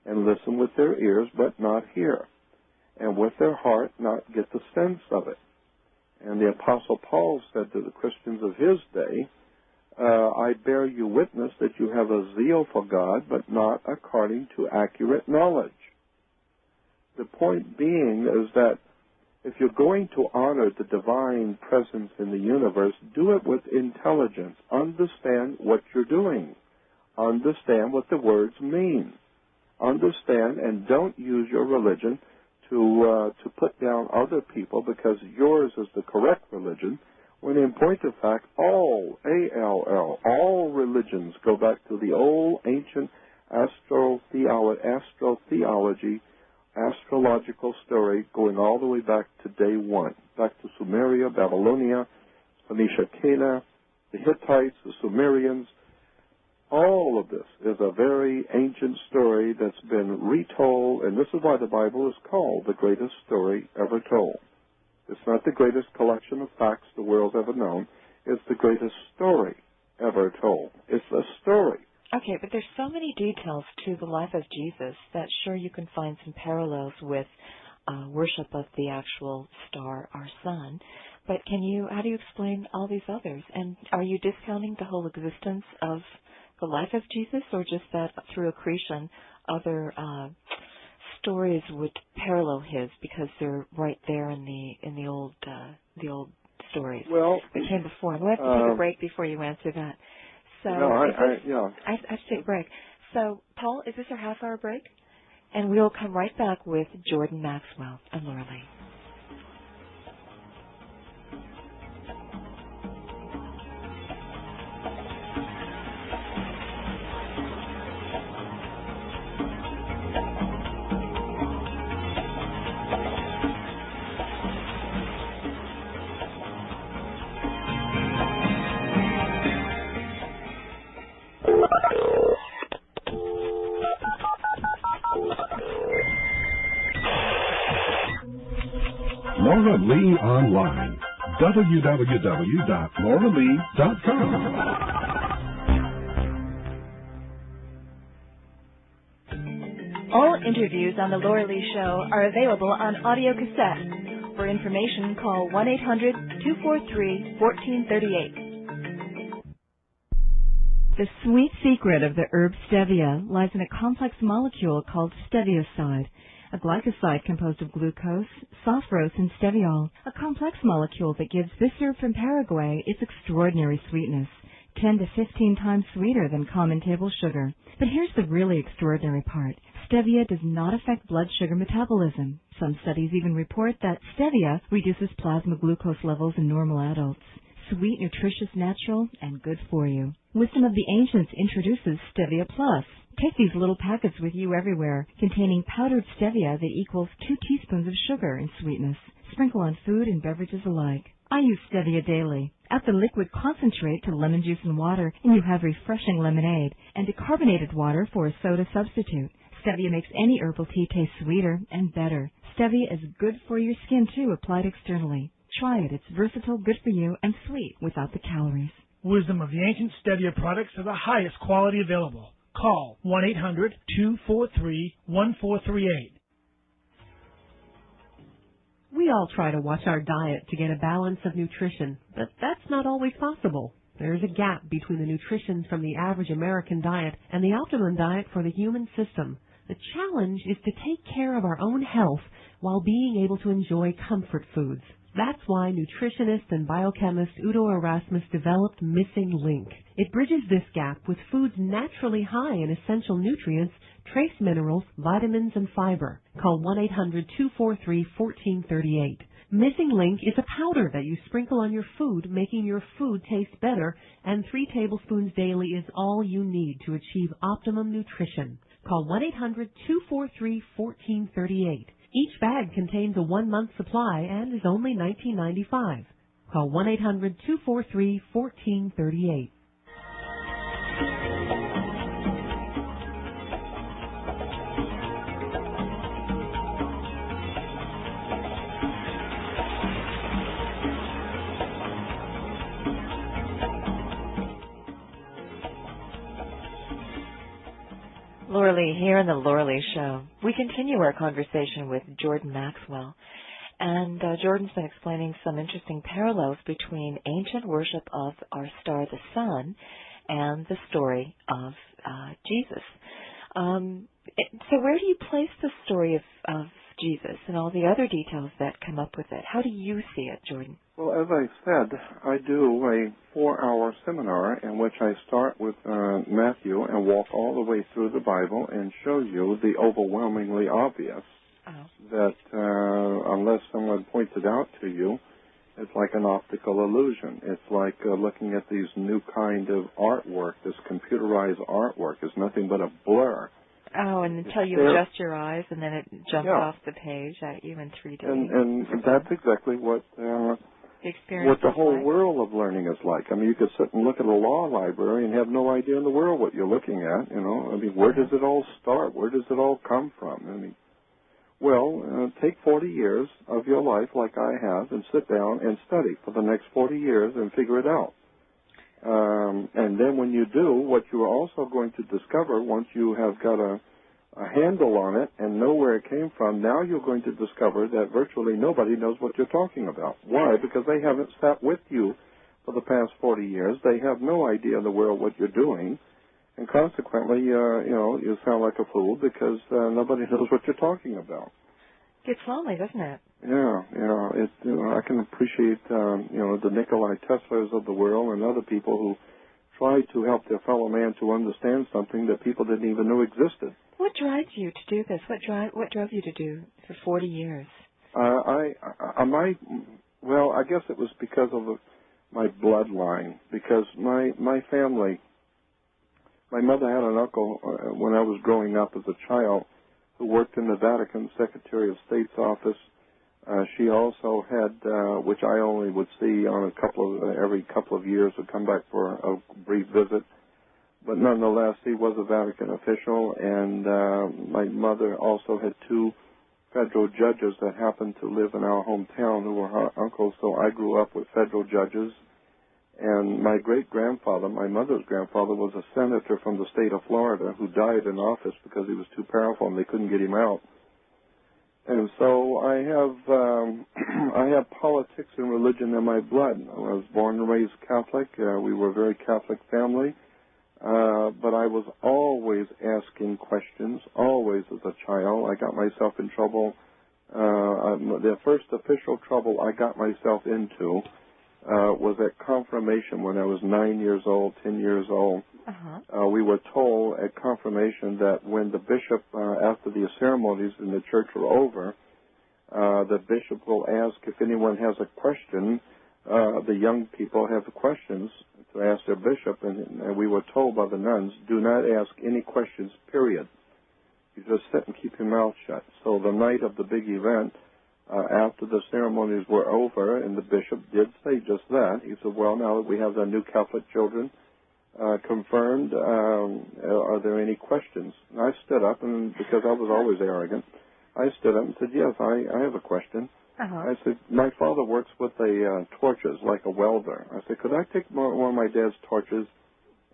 and listen with their ears but not hear, and with their heart not get the sense of it. And the Apostle Paul said to the Christians of his day, I bear you witness that you have a zeal for God, but not according to accurate knowledge. The point being is that if you're going to honor the divine presence in the universe, do it with intelligence. Understand what you're doing. Understand what the words mean. Understand, and don't use your religion to put down other people because yours is the correct religion, when in point of fact, all religions go back to the old ancient astrotheology, astrological story going all the way back to day one, back to Sumeria, Babylonia, Phoenicia, Cana, the Hittites, the Sumerians. All of this is a very ancient story that's been retold, and this is why the Bible is called the greatest story ever told. It's not the greatest collection of facts the world's ever known. It's the greatest story ever told. It's a story. Okay, but there's so many details to the life of Jesus that sure you can find some parallels with worship of the actual star, our sun. But how do you explain all these others? And are you discounting the whole existence of the life of Jesus, or just that through accretion other stories would parallel his because they're right there in the old stories that came before? We'll have to take a break before you answer that. So I have to take a break. So, Paul, is this our half-hour break? And we'll come right back with Jordan Maxwell and Laura Lee. Laura Lee Online. www.lauralee.com. All interviews on The Laura Lee Show are available on audio cassette. For information, call 1-800-243-1438. The sweet secret of the herb stevia lies in a complex molecule called stevioside, a glycoside composed of glucose, softhrose, and steviol, a complex molecule that gives this herb from Paraguay its extraordinary sweetness, 10 to 15 times sweeter than common table sugar. But here's the really extraordinary part. Stevia does not affect blood sugar metabolism. Some studies even report that stevia reduces plasma glucose levels in normal adults. Sweet, nutritious, natural, and good for you. Wisdom of the Ancients introduces Stevia Plus. Take these little packets with you everywhere, containing powdered stevia that equals 2 teaspoons of sugar in sweetness. Sprinkle on food and beverages alike. I use stevia daily. Add the liquid concentrate to lemon juice and water, and you have refreshing lemonade, and decarbonated water for a soda substitute. Stevia makes any herbal tea taste sweeter and better. Stevia is good for your skin, too, applied externally. Try it. It's versatile, good for you, and sweet without the calories. Wisdom of the Ancient Stevia products are the highest quality available. Call 1-800-243-1438. We all try to watch our diet to get a balance of nutrition, but that's not always possible. There's a gap between the nutrition from the average American diet and the optimum diet for the human system. The challenge is to take care of our own health while being able to enjoy comfort foods. That's why nutritionist and biochemist Udo Erasmus developed Missing Link. It bridges this gap with foods naturally high in essential nutrients, trace minerals, vitamins, and fiber. Call 1-800-243-1438. Missing Link is a powder that you sprinkle on your food, making your food taste better, and 3 tablespoons daily is all you need to achieve optimum nutrition. Call 1-800-243-1438. Each bag contains a 1-month supply and is only $19.95. Call 1-800-243-1438. Laura Lee here on the Laura Lee Show. We continue our conversation with Jordan Maxwell. And Jordan's been explaining some interesting parallels between ancient worship of our star, the sun, and the story of Jesus. So where do you place the story of Jesus and all the other details that come up with it? How do you see it, Jordan? Well, as I said, I do a 4-hour seminar in which I start with Matthew and walk all the way through the Bible and show you the overwhelmingly obvious that unless someone points it out to you, it's like an optical illusion. It's like looking at these new kind of artwork, this computerized artwork is nothing but a blur. Oh, and until you adjust your eyes and then it jumps off the page at you in 3D. And that's exactly what the whole world of learning is like. I mean, you could sit and look at a law library and have no idea in the world what you're looking at, you know. I mean, where does it all start? Where does it all come from? I mean, well, take 40 years of your life like I have and sit down and study for the next 40 years and figure it out. And then when you do, what you are also going to discover once you have got a handle on it and know where it came from, now you're going to discover that virtually nobody knows what you're talking about. Why? Because they haven't sat with you for the past 40 years. They have no idea in the world what you're doing. And consequently, you sound like a fool because nobody knows what you're talking about. Gets lonely, doesn't it? Yeah, I can appreciate, the Nikolai Teslas of the world and other people who try to help their fellow man to understand something that people didn't even know existed. What drives you to do this? What drove you to do for 40 years? I guess it was because of my bloodline, because my family, my mother had an uncle when I was growing up as a child who worked in the Vatican Secretary of State's office. She also had, which I only would see on every couple of years, would come back for a brief visit. But nonetheless, he was a Vatican official, and my mother also had 2 federal judges that happened to live in our hometown who were her uncles, so I grew up with federal judges. And my great-grandfather, my mother's grandfather, was a senator from the state of Florida who died in office because he was too powerful and they couldn't get him out. And so I have politics and religion in my blood. I was born and raised Catholic. We were a very Catholic family. But I was always asking questions, always as a child. I got myself in trouble. The first official trouble I got myself into was at confirmation when I was 9 years old, 10 years old. We were told at confirmation that when the bishop, after the ceremonies in the church were over, the bishop will ask if anyone has a question. The young people have questions to ask their bishop, and we were told by the nuns, do not ask any questions, period. You just sit and keep your mouth shut. So the night of the big event, after the ceremonies were over, and the bishop did say just that, he said, well, now that we have the new Catholic children confirmed, are there any questions? And I stood up, and because I was always arrogant, I stood up and said, yes, I have a question. I said, my father works with torches like a welder. I said, could I take one of my dad's torches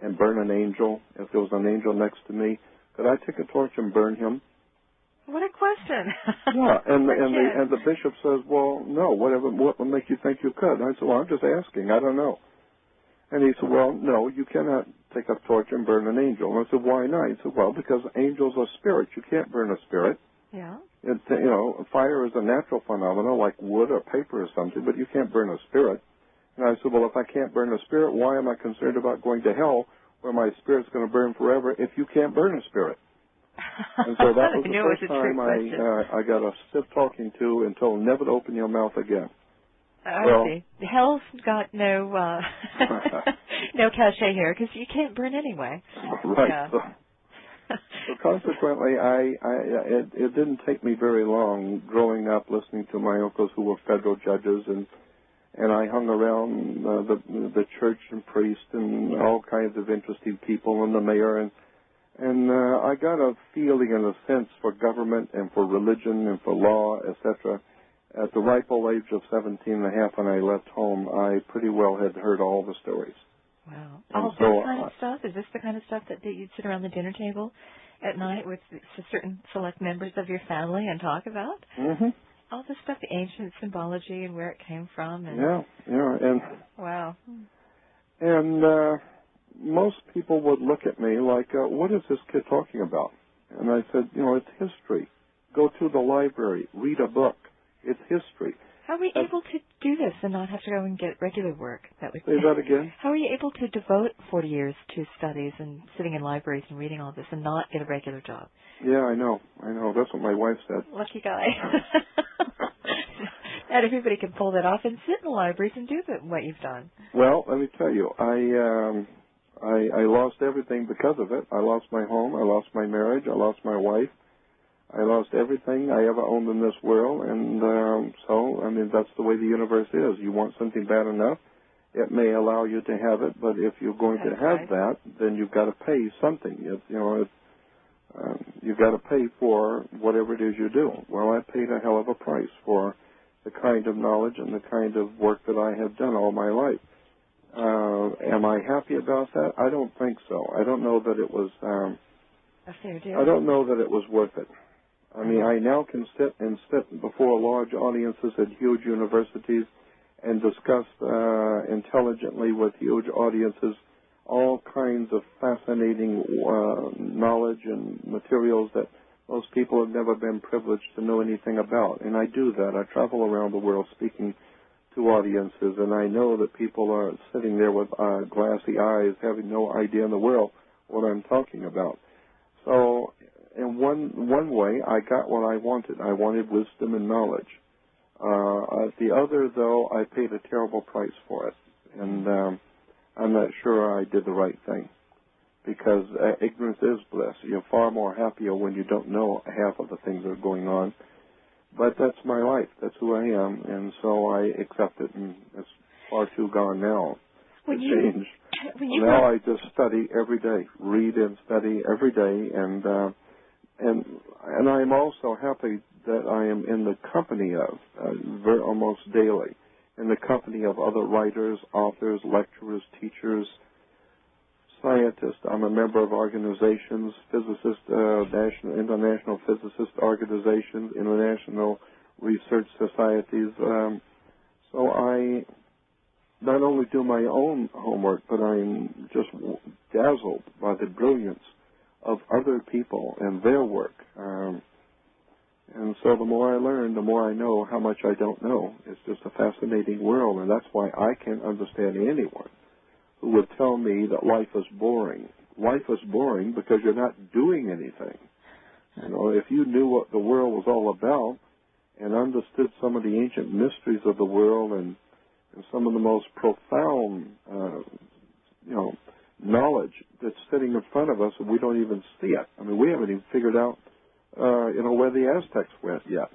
and burn an angel? If there was an angel next to me, could I take a torch and burn him? What a question. Yeah, and the bishop says, well, no, what would make you think you could? I said, well, I'm just asking. I don't know. And he said, well, no, you cannot take a torch and burn an angel. And I said, why not? He said, well, because angels are spirits. You can't burn a spirit. Yeah. Fire is a natural phenomenon like wood or paper or something, but you can't burn a spirit. And I said, well, if I can't burn a spirit, why am I concerned about going to hell where my spirit's going to burn forever if you can't burn a spirit? And so that was the first time I got a stiff talking to and told never to open your mouth again. I see. Hell's got no no cachet here because you can't burn anyway. Right. Yeah. So consequently, it didn't take me very long growing up listening to my uncles who were federal judges, and I hung around the church and priest and all kinds of interesting people and the mayor, and I got a feeling and a sense for government and for religion and for law, etc. At the ripe old age of 17 and a half when I left home, I pretty well had heard all the stories. Wow. All this kind of stuff? Is this the kind of stuff that you'd sit around the dinner table at night with certain select members of your family and talk about? Mm-hmm. All this stuff, the ancient symbology and where it came from. And and wow. And most people would look at me like, what is this kid talking about? And I said, it's history. Go to the library, read a book. It's history. How are we able to do this and not have to go and get regular work? Say that again? How are you able to devote 40 years to studies and sitting in libraries and reading all this and not get a regular job? Yeah, I know. That's what my wife said. Lucky guy. Not everybody can pull that off and sit in the libraries and do what you've done. Well, let me tell you, I lost everything because of it. I lost my home. I lost my marriage. I lost my wife. I lost everything I ever owned in this world, and that's the way the universe is. You want something bad enough, it may allow you to have it, but if you're going to have that, then you've got to pay something. You've got to pay for whatever it is you do. Well, I paid a hell of a price for the kind of knowledge and the kind of work that I have done all my life. Am I happy about that? I don't think so. I don't know that it was. A fair deal. I don't know that it was worth it. I mean, I now can sit before large audiences at huge universities and discuss intelligently with huge audiences all kinds of fascinating knowledge and materials that most people have never been privileged to know anything about. And I do that. I travel around the world speaking to audiences, and I know that people are sitting there with glassy eyes, having no idea in the world what I'm talking about. So in one way, I got what I wanted. I wanted wisdom and knowledge. The other, though, I paid a terrible price for it. And I'm not sure I did the right thing. Because ignorance is bliss. You're far more happier when you don't know half of the things that are going on. But that's my life. That's who I am. And so I accept it. And it's far too gone now to change. Now I just study every day, read and study every day, and I'm also happy that I am in the company of almost daily in the company of other writers, authors, lecturers, teachers, scientists. I'm a member of organizations, physicists, international physicist organizations, international research societies. So I not only do my own homework, but I'm just dazzled by the brilliance of other people and their work. And so the more I learn, the more I know how much I don't know. It's just a fascinating world, and that's why I can't understand anyone who would tell me that life is boring. Life is boring because you're not doing anything. You know, if you knew what the world was all about and understood some of the ancient mysteries of the world and some of the most profound, knowledge that's sitting in front of us and we don't even see it. I mean, we haven't even figured out, where the Aztecs went yet.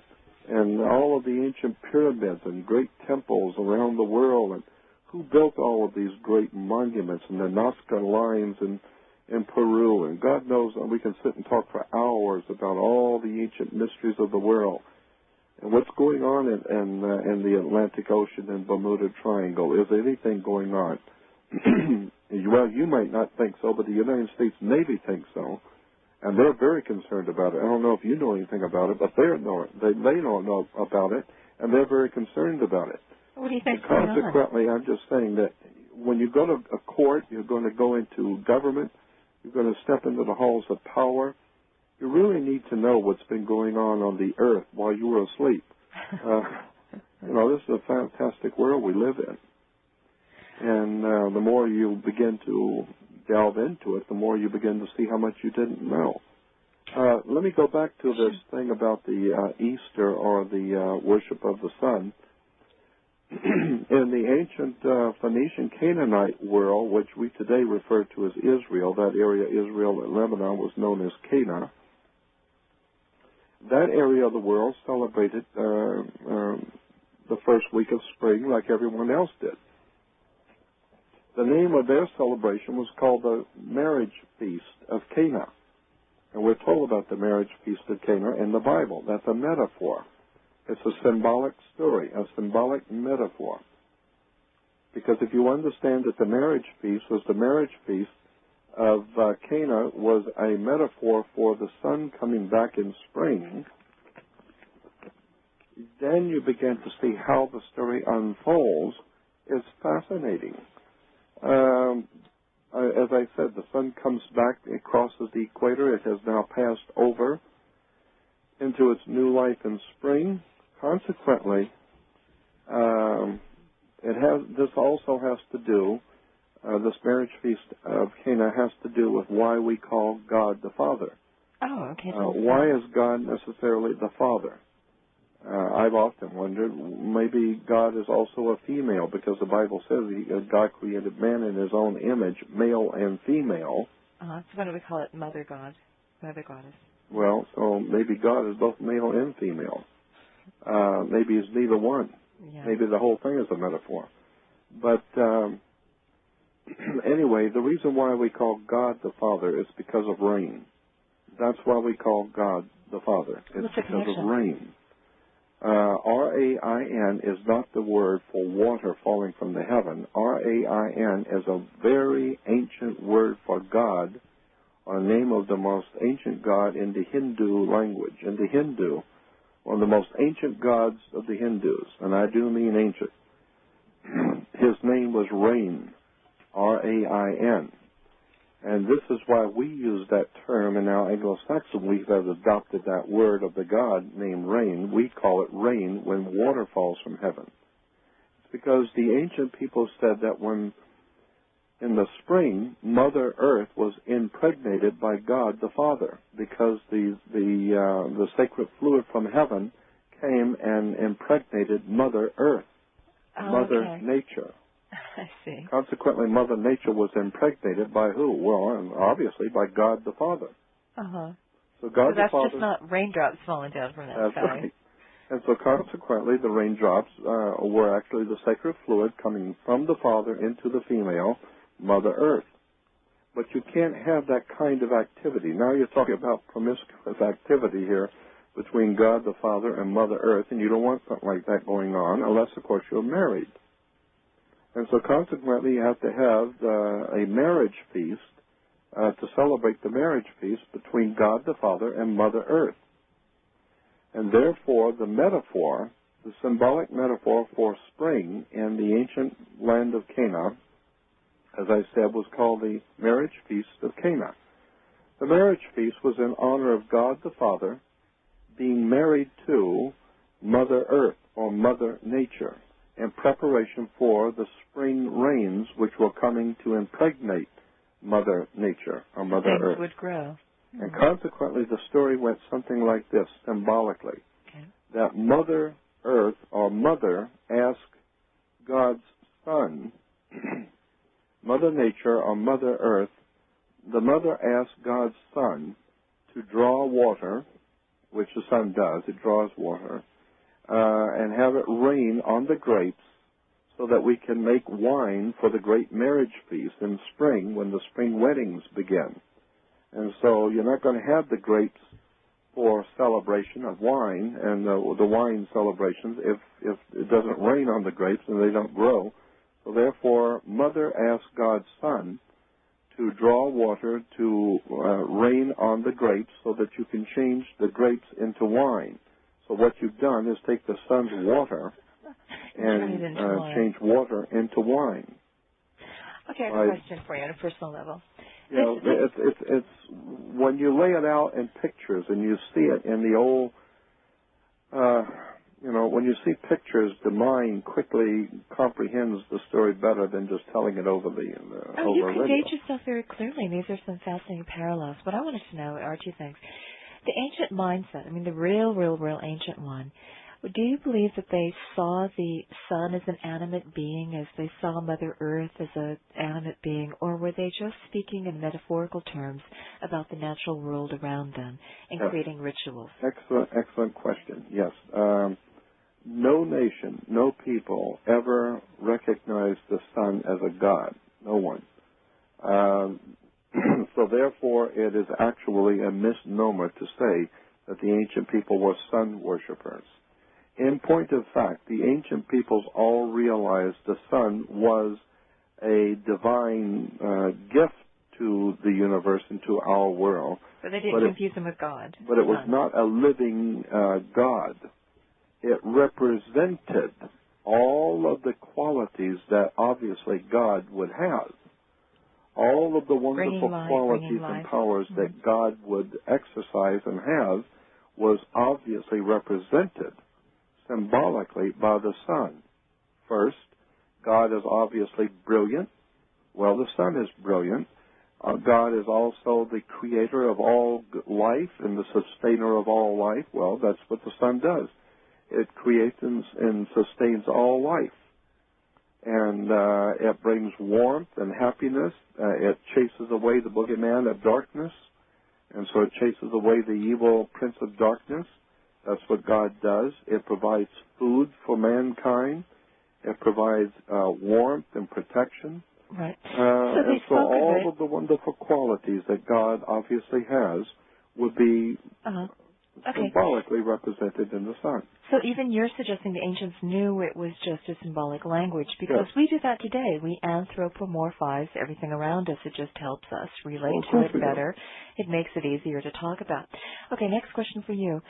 And all of the ancient pyramids and great temples around the world, and who built all of these great monuments and the Nazca lines in Peru. And God knows we can sit and talk for hours about all the ancient mysteries of the world. And what's going on in the Atlantic Ocean and Bermuda Triangle? Is anything going on? Well, you might not think so, but the United States Navy thinks so. And they're very concerned about it. I don't know if you know anything about it, but they don't know about it, and they're very concerned about it. What do you think's going on? Consequently, I'm just saying that when you go to a court, you're going to go into government, you're going to step into the halls of power, you really need to know what's been going on the earth while you were asleep. This is a fantastic world we live in. And the more you begin to delve into it, the more you begin to see how much you didn't know. Let me go back to this thing about the Easter or the worship of the sun. In the ancient Phoenician Canaanite world, which we today refer to as Israel, that area, Israel and Lebanon, was known as Cana. That area of the world celebrated the first week of spring like everyone else did. The name of their celebration was called the Marriage Feast of Cana. And we're told about the Marriage Feast of Cana in the Bible. That's a metaphor. It's a symbolic story, a symbolic metaphor. Because if you understand that the marriage feast was the marriage feast of Cana was a metaphor for the sun coming back in spring, then you begin to see how the story unfolds. It's fascinating. As I said, the sun comes back, it crosses the equator, it has now passed over into its new life in spring. Consequently, this also has to do, this marriage feast of Cana has to do with why we call God the Father. Oh, okay. Why is God necessarily the Father? I've often wondered, maybe God is also a female, because the Bible says God created man in his own image, male and female. So why do we call it Mother God, Mother Goddess? Well, so maybe God is both male and female. Maybe it's neither one. Yeah. Maybe the whole thing is a metaphor. But anyway, the reason why we call God the Father is because of rain. That's why we call God the Father. It's because of rain. R-A-I-N is not the word for water falling from the heaven. R-A-I-N is a very ancient word for God, or name of the most ancient god in the Hindu language. In the Hindu, one of the most ancient gods of the Hindus, and I do mean ancient, his name was Rain, R-A-I-N. And this is why we use that term in our Anglo-Saxon. We have adopted that word of the god named rain. We call it rain when water falls from heaven. It's because the ancient people said that when in the spring, Mother Earth was impregnated by God the Father, because the sacred fluid from heaven came and impregnated Mother Earth, Mother Nature. I see. Consequently, Mother Nature was impregnated by who? Well, obviously by God the Father. So God the Father. That's just not raindrops falling down from that sky. Right. And so consequently, the raindrops were actually the sacred fluid coming from the Father into the female, Mother Earth. But you can't have that kind of activity. Now you're talking about promiscuous activity here. between God the Father and Mother Earth, and you don't want something like that going on unless, of course, you're married. And so consequently, you have to have a marriage feast to celebrate the marriage feast between God the Father and Mother Earth. And therefore, the metaphor, the symbolic metaphor for spring in the ancient land of Cana, as I said, was called the marriage feast of Cana. The marriage feast was in honor of God the Father being married to Mother Earth or Mother Nature in preparation for the spring rains which were coming to impregnate Mother Nature or Mother Earth. Things would grow. And consequently, the story went something like this, symbolically, that Mother Earth or Mother asked God's Son, Mother Nature or Mother Earth, the Mother asked God's Son to draw water, which the sun does, it draws water, and have it rain on the grapes so that we can make wine for the great marriage feast in spring when the spring weddings begin. And so you're not going to have the grapes for celebration of wine and the wine celebrations if it doesn't rain on the grapes and they don't grow. So therefore, Mother asked God's Son to draw water to rain on the grapes so that you can change the grapes into wine. So what you've done is take the Son's water and change water into wine. Okay, I have a question for you on a personal level. You know, it's when you lay it out in pictures and you see it in the old, when you see pictures, the mind quickly comprehends the story better than just telling it over the over you radio. conveyed yourself very clearly, and these are some fascinating parallels. What I wanted to know are two things. The ancient mindset, I mean the real ancient one, do you believe that they saw the sun as an animate being, as they saw Mother Earth as an animate being, or were they just speaking in metaphorical terms about the natural world around them and creating rituals? Excellent question. Yes. No nation, no people ever recognized the sun as a god. No one. So therefore, it is actually a misnomer to say that the ancient people were sun worshippers. In point of fact, the ancient peoples all realized the sun was a divine gift to the universe and to our world. But they didn't confuse him with God. But it was not a living God. It represented all of the qualities that obviously God would have. All of the wonderful qualities and powers that God would exercise and have was obviously represented symbolically by the sun. First, God is obviously brilliant. Well, the sun is brilliant. God is also the creator of all life and the sustainer of all life. Well, that's what the sun does. It creates and sustains all life. And it brings warmth and happiness. It chases away the boogeyman of darkness. And so it chases away the evil prince of darkness. That's what God does. It provides food for mankind. It provides warmth and protection. Right. And so all of the wonderful qualities that God obviously has would be symbolically represented in the sun. So even you're suggesting the ancients knew it was just a symbolic language, because we do that today. We anthropomorphize everything around us. It just helps us relate to it better. It makes it easier to talk about. Okay, next question for you.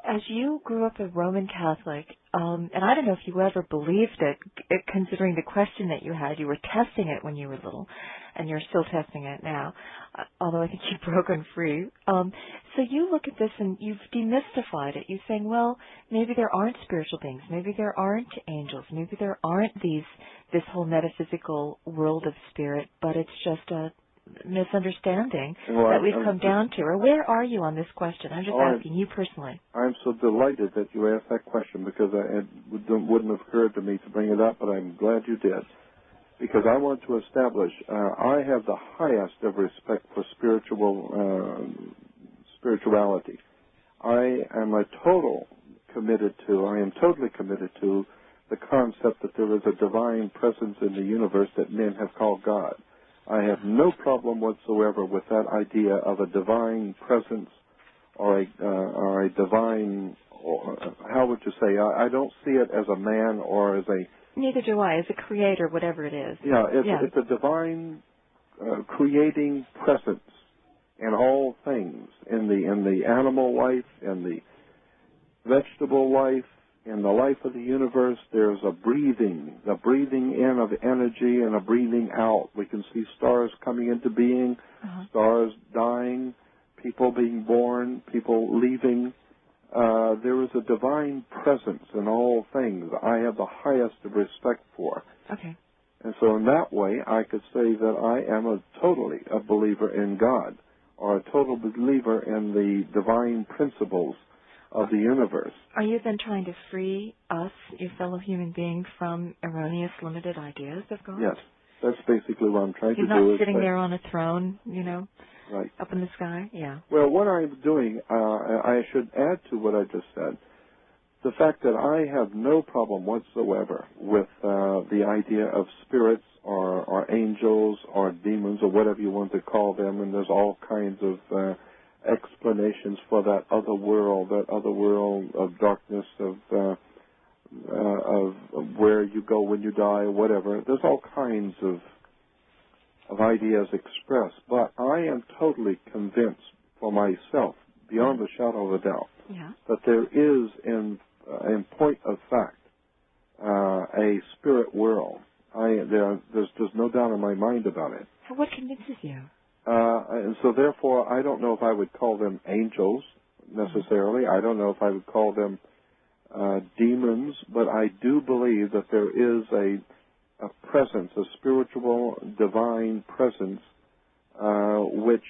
As you grew up a Roman Catholic, and I don't know if you ever believed it, considering the question that you had, you were testing it when you were little, and you're still testing it now, although I think you've broken free. So you look at this and you've demystified it. You're saying, well, maybe there aren't spiritual beings, maybe there aren't angels, maybe there aren't this whole metaphysical world of spirit, but it's just a misunderstanding that we've come down to. Or where are you on this question? I'm just asking you personally. I'm so delighted that you asked that question, because it wouldn't have occurred to me to bring it up, but I'm glad you did. Because I want to establish, I have the highest of respect for spirituality. I am totally committed to the concept that there is a divine presence in the universe that men have called God. I have no problem whatsoever with that idea of a divine presence or a divine, or, how would you say? I don't see it as a man or as a... Neither do I, as a creator, whatever it is. Yeah, it's a divine creating presence in all things, in the animal life, in the vegetable life, in the life of the universe. There's a breathing, the breathing in of energy and a breathing out. We can see stars coming into being, stars dying, people being born, people leaving. There is a divine presence in all things I have the highest of respect for. Okay. And so in that way, I could say that I am totally a believer in God, or a total believer in the divine principles of the universe. Are you then trying to free us, your fellow human beings, from erroneous, limited ideas of God? Yes. That's basically what I'm trying to do. You're not sitting there on a throne, right, up in the sky? Yeah. Well, what I'm doing, I should add to what I just said, the fact that I have no problem whatsoever with the idea of spirits or angels or demons or whatever you want to call them, and there's all kinds of explanations for that other world of darkness, of where you go when you die or whatever. There's all kinds of ideas expressed, but I am totally convinced for myself, beyond a shadow of a doubt, that there is, in point of fact, a spirit world. There's no doubt in my mind about it. So what convinces you? And so therefore, I don't know if I would call them angels necessarily. I don't know if I would call them demons, but I do believe that there is a presence, a spiritual, divine presence, which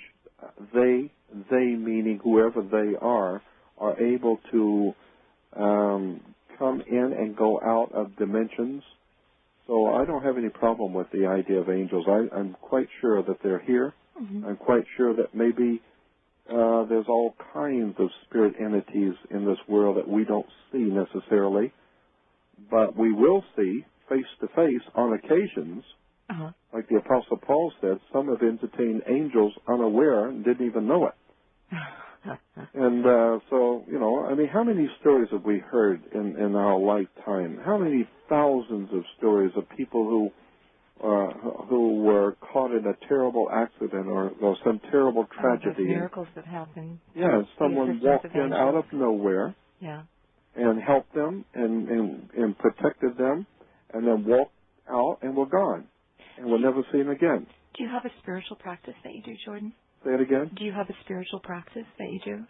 they meaning whoever they are able to come in and go out of dimensions. So I don't have any problem with the idea of angels. I'm quite sure that they're here. I'm quite sure that maybe there's all kinds of spirit entities in this world that we don't see necessarily, but we will see face to face on occasions. Like the Apostle Paul said, some have entertained angels unaware and didn't even know it. And so, I mean, how many stories have we heard in our lifetime? How many thousands of stories of people who were caught in a terrible accident or some terrible tragedy? Miracles that happen. Yeah, someone walked in out of nowhere and helped them and protected them, and then walked out and were gone and were never seen again. Do you have a spiritual practice that you do, Jordan? Say it again? Do you have a spiritual practice that you do?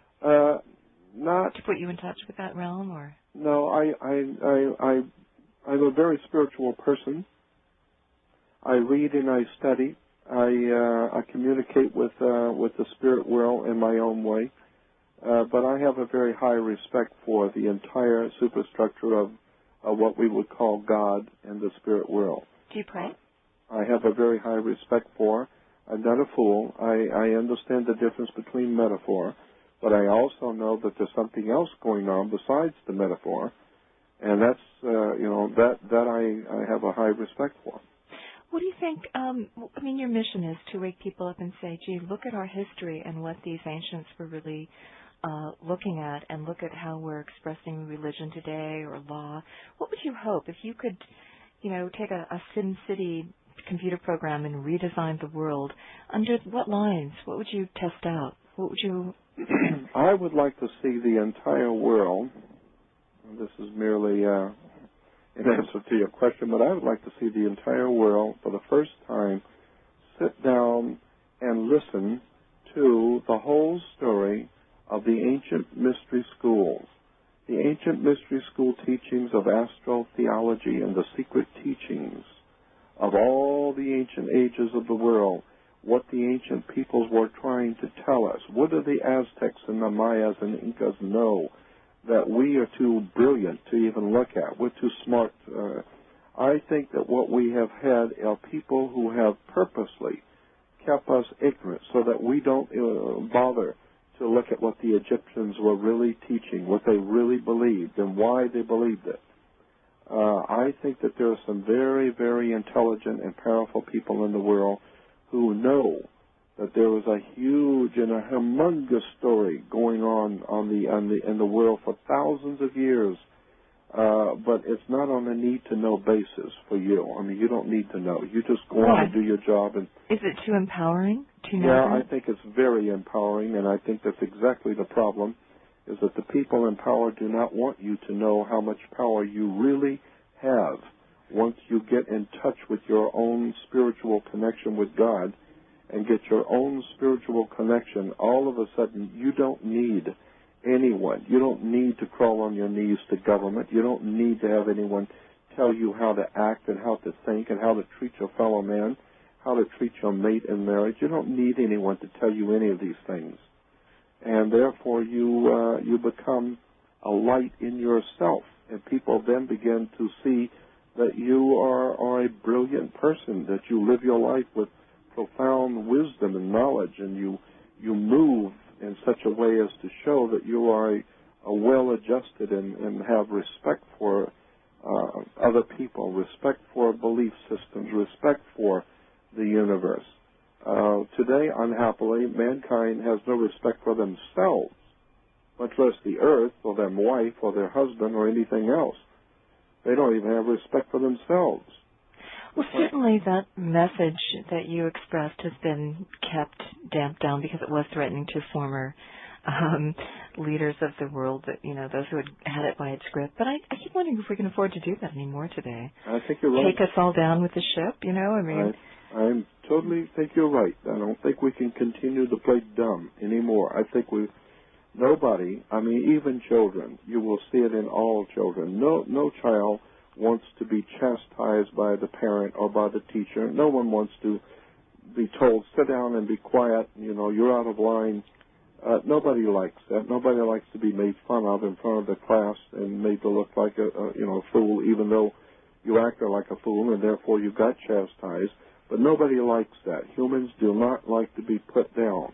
Not to put you in touch with that realm, or? No, I'm a very spiritual person. I read and I study. I communicate with the spirit world in my own way. But I have a very high respect for the entire superstructure of what we would call God and the spirit world. Do you pray? I have a very high respect for. I'm not a fool. I understand the difference between metaphor, but I also know that there's something else going on besides the metaphor, and that's that I have a high respect for. What do you think? I mean, your mission is to wake people up and say, "Gee, look at our history and what these ancients were really looking at, and look at how we're expressing religion today or law." What would you hope if you could, take a Sim City computer program and redesign the world? Under what lines? What would you test out? What would you? I would like to see the entire world. This is merely an answer to your question, but I would like to see the entire world for the first time sit down and listen to the whole story of the ancient mystery schools, the ancient mystery school teachings of astrotheology and the secret teachings of all the ancient ages of the world, what the ancient peoples were trying to tell us. What do the Aztecs and the Mayas and Incas know that we are too brilliant to even look at? We're too smart. I think that what we have had are people who have purposely kept us ignorant so that we don't bother to look at what the Egyptians were really teaching, what they really believed, and why they believed it. I think that there are some very, very intelligent and powerful people in the world who know that there was a huge and a humongous story going on in the world for thousands of years. But it's not on a need-to-know basis for you. I mean, you don't need to know. You just go on and do your job. And is it too empowering to know? Yeah, I think it's very empowering, and I think that's exactly the problem, is that the people in power do not want you to know how much power you really have once you get in touch with your own spiritual connection with God and get your own spiritual connection. All of a sudden, you don't need anyone. You don't need to crawl on your knees to government. You don't need to have anyone tell you how to act and how to think and how to treat your fellow man, how to treat your mate in marriage. You don't need anyone to tell you any of these things. And therefore, you become a light in yourself. And people then begin to see that you are a brilliant person, that you live your life with profound wisdom and knowledge, and you move in such a way as to show that you are a well-adjusted and have respect for other people, respect for belief systems, respect for the universe. Today, unhappily, mankind has no respect for themselves, much less the earth or their wife or their husband or anything else. They don't even have respect for themselves. Well, certainly that message that you expressed has been kept damped down because it was threatening to former leaders of the world, that those who had it by its grip. But I keep wondering if we can afford to do that anymore today. I think you're right. Take us all down with the ship, I totally think you're right. I don't think we can continue to play dumb anymore. I think nobody, even children, you will see it in all children. No child wants to be chastised by the parent or by the teacher. No one wants to be told, sit down and be quiet, you're out of line. Nobody likes that. Nobody likes to be made fun of in front of the class and made to look like a fool, even though you acted like a fool and therefore you got chastised. But nobody likes that. Humans do not like to be put down.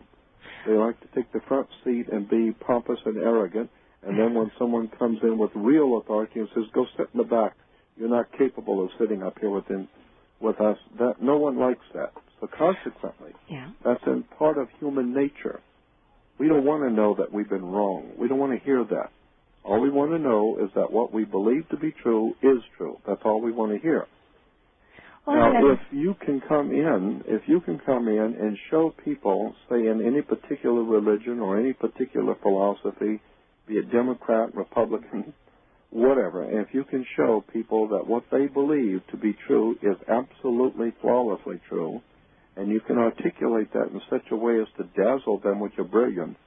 They like to take the front seat and be pompous and arrogant, and then when someone comes in with real authority and says, go sit in the back, you're not capable of sitting up here with us, that no one likes that. So consequently, that's in part of human nature. We don't want to know that we've been wrong. We don't want to hear that. All we want to know is that what we believe to be true is true. That's all we want to hear. Now, if you can come in and show people, say in any particular religion or any particular philosophy, be it Democrat, Republican, whatever, and if you can show people that what they believe to be true is absolutely flawlessly true, and you can articulate that in such a way as to dazzle them with your brilliance,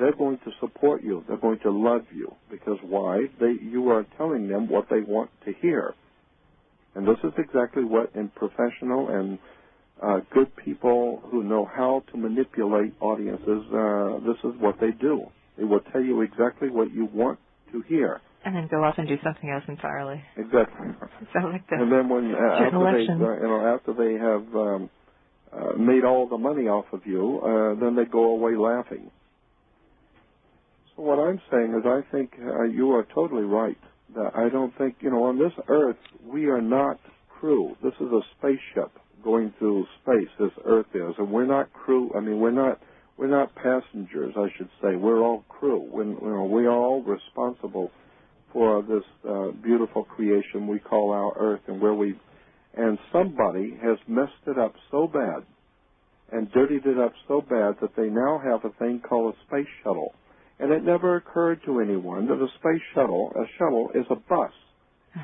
they're going to support you. They're going to love you. Because why? You are telling them what they want to hear. And this is exactly what, in professional and good people who know how to manipulate audiences, this is what they do. They will tell you exactly what you want to hear. And then go off and do something else entirely. Exactly. Sounds like that. And then after they have made all the money off of you, then they go away laughing. So what I'm saying is I think you are totally right. I don't think, on this earth, we are not crew. This is a spaceship going through space, this earth is. And we're not crew. We're not passengers, I should say. We're all crew. We are all responsible for this beautiful creation we call our earth, and somebody has messed it up so bad and dirtied it up so bad that they now have a thing called a space shuttle. And it never occurred to anyone that a shuttle is a bus.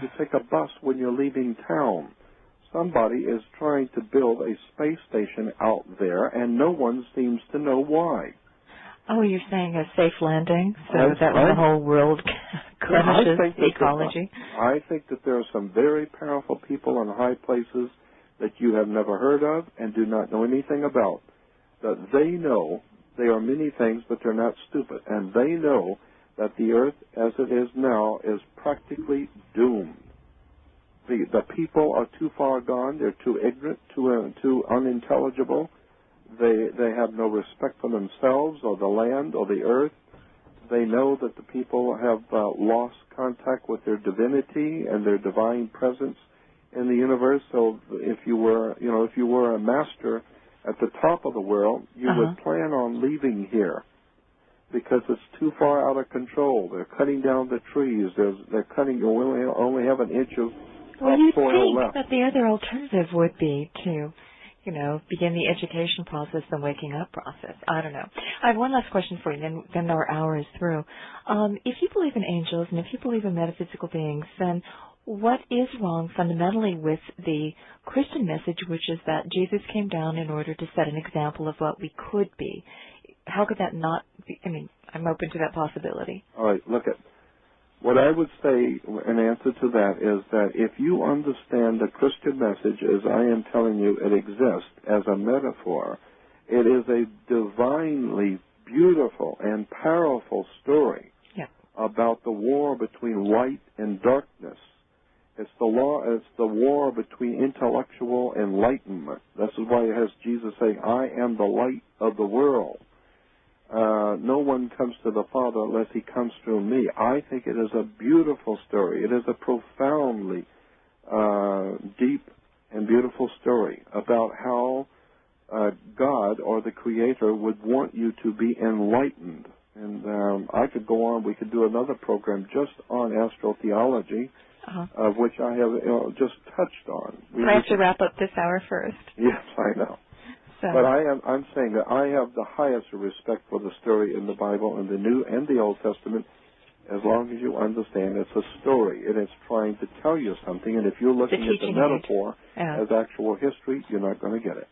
You take a bus when you're leaving town. Somebody is trying to build a space station out there, and no one seems to know why. Oh, you're saying a safe landing, so that when the whole world crashes ecology? I think that there are some very powerful people in high places that you have never heard of and do not know anything about, that they know. They are many things, but they're not stupid. And they know that the earth, as it is now, is practically doomed. The people are too far gone. They're too ignorant, too unintelligible. They have no respect for themselves or the land or the earth. They know that the people have lost contact with their divinity and their divine presence in the universe. So if you were a master at the top of the world, you would plan on leaving here because it's too far out of control. They're cutting down the trees. They're cutting. You only have an inch of topsoil left. That the other alternative would be to, begin the education process, the waking up process. I don't know. I have one last question for you, then our hour is through. If you believe in angels and if you believe in metaphysical beings, then what is wrong fundamentally with the Christian message, which is that Jesus came down in order to set an example of what we could be? How could that not be? I'm open to that possibility. All right, look at what I would say in answer to that is that if you understand the Christian message as I am telling you it exists as a metaphor, it is a divinely beautiful and powerful story about the war between light and darkness. It's the war between intellectual enlightenment. This is why it has Jesus saying, I am the light of the world. No one comes to the Father unless he comes through me. I think it is a beautiful story. It is a profoundly deep and beautiful story about how God or the Creator would want you to be enlightened. And I could go on. We could do another program just on astrotheology, of which I have just touched on. I have to wrap up this hour first. Yes, I know. So. But I'm saying that I have the highest respect for the story in the Bible, in the New and the Old Testament, as long as you understand it's a story. It is trying to tell you something, and if you're looking at the metaphor as actual history, you're not going to get it.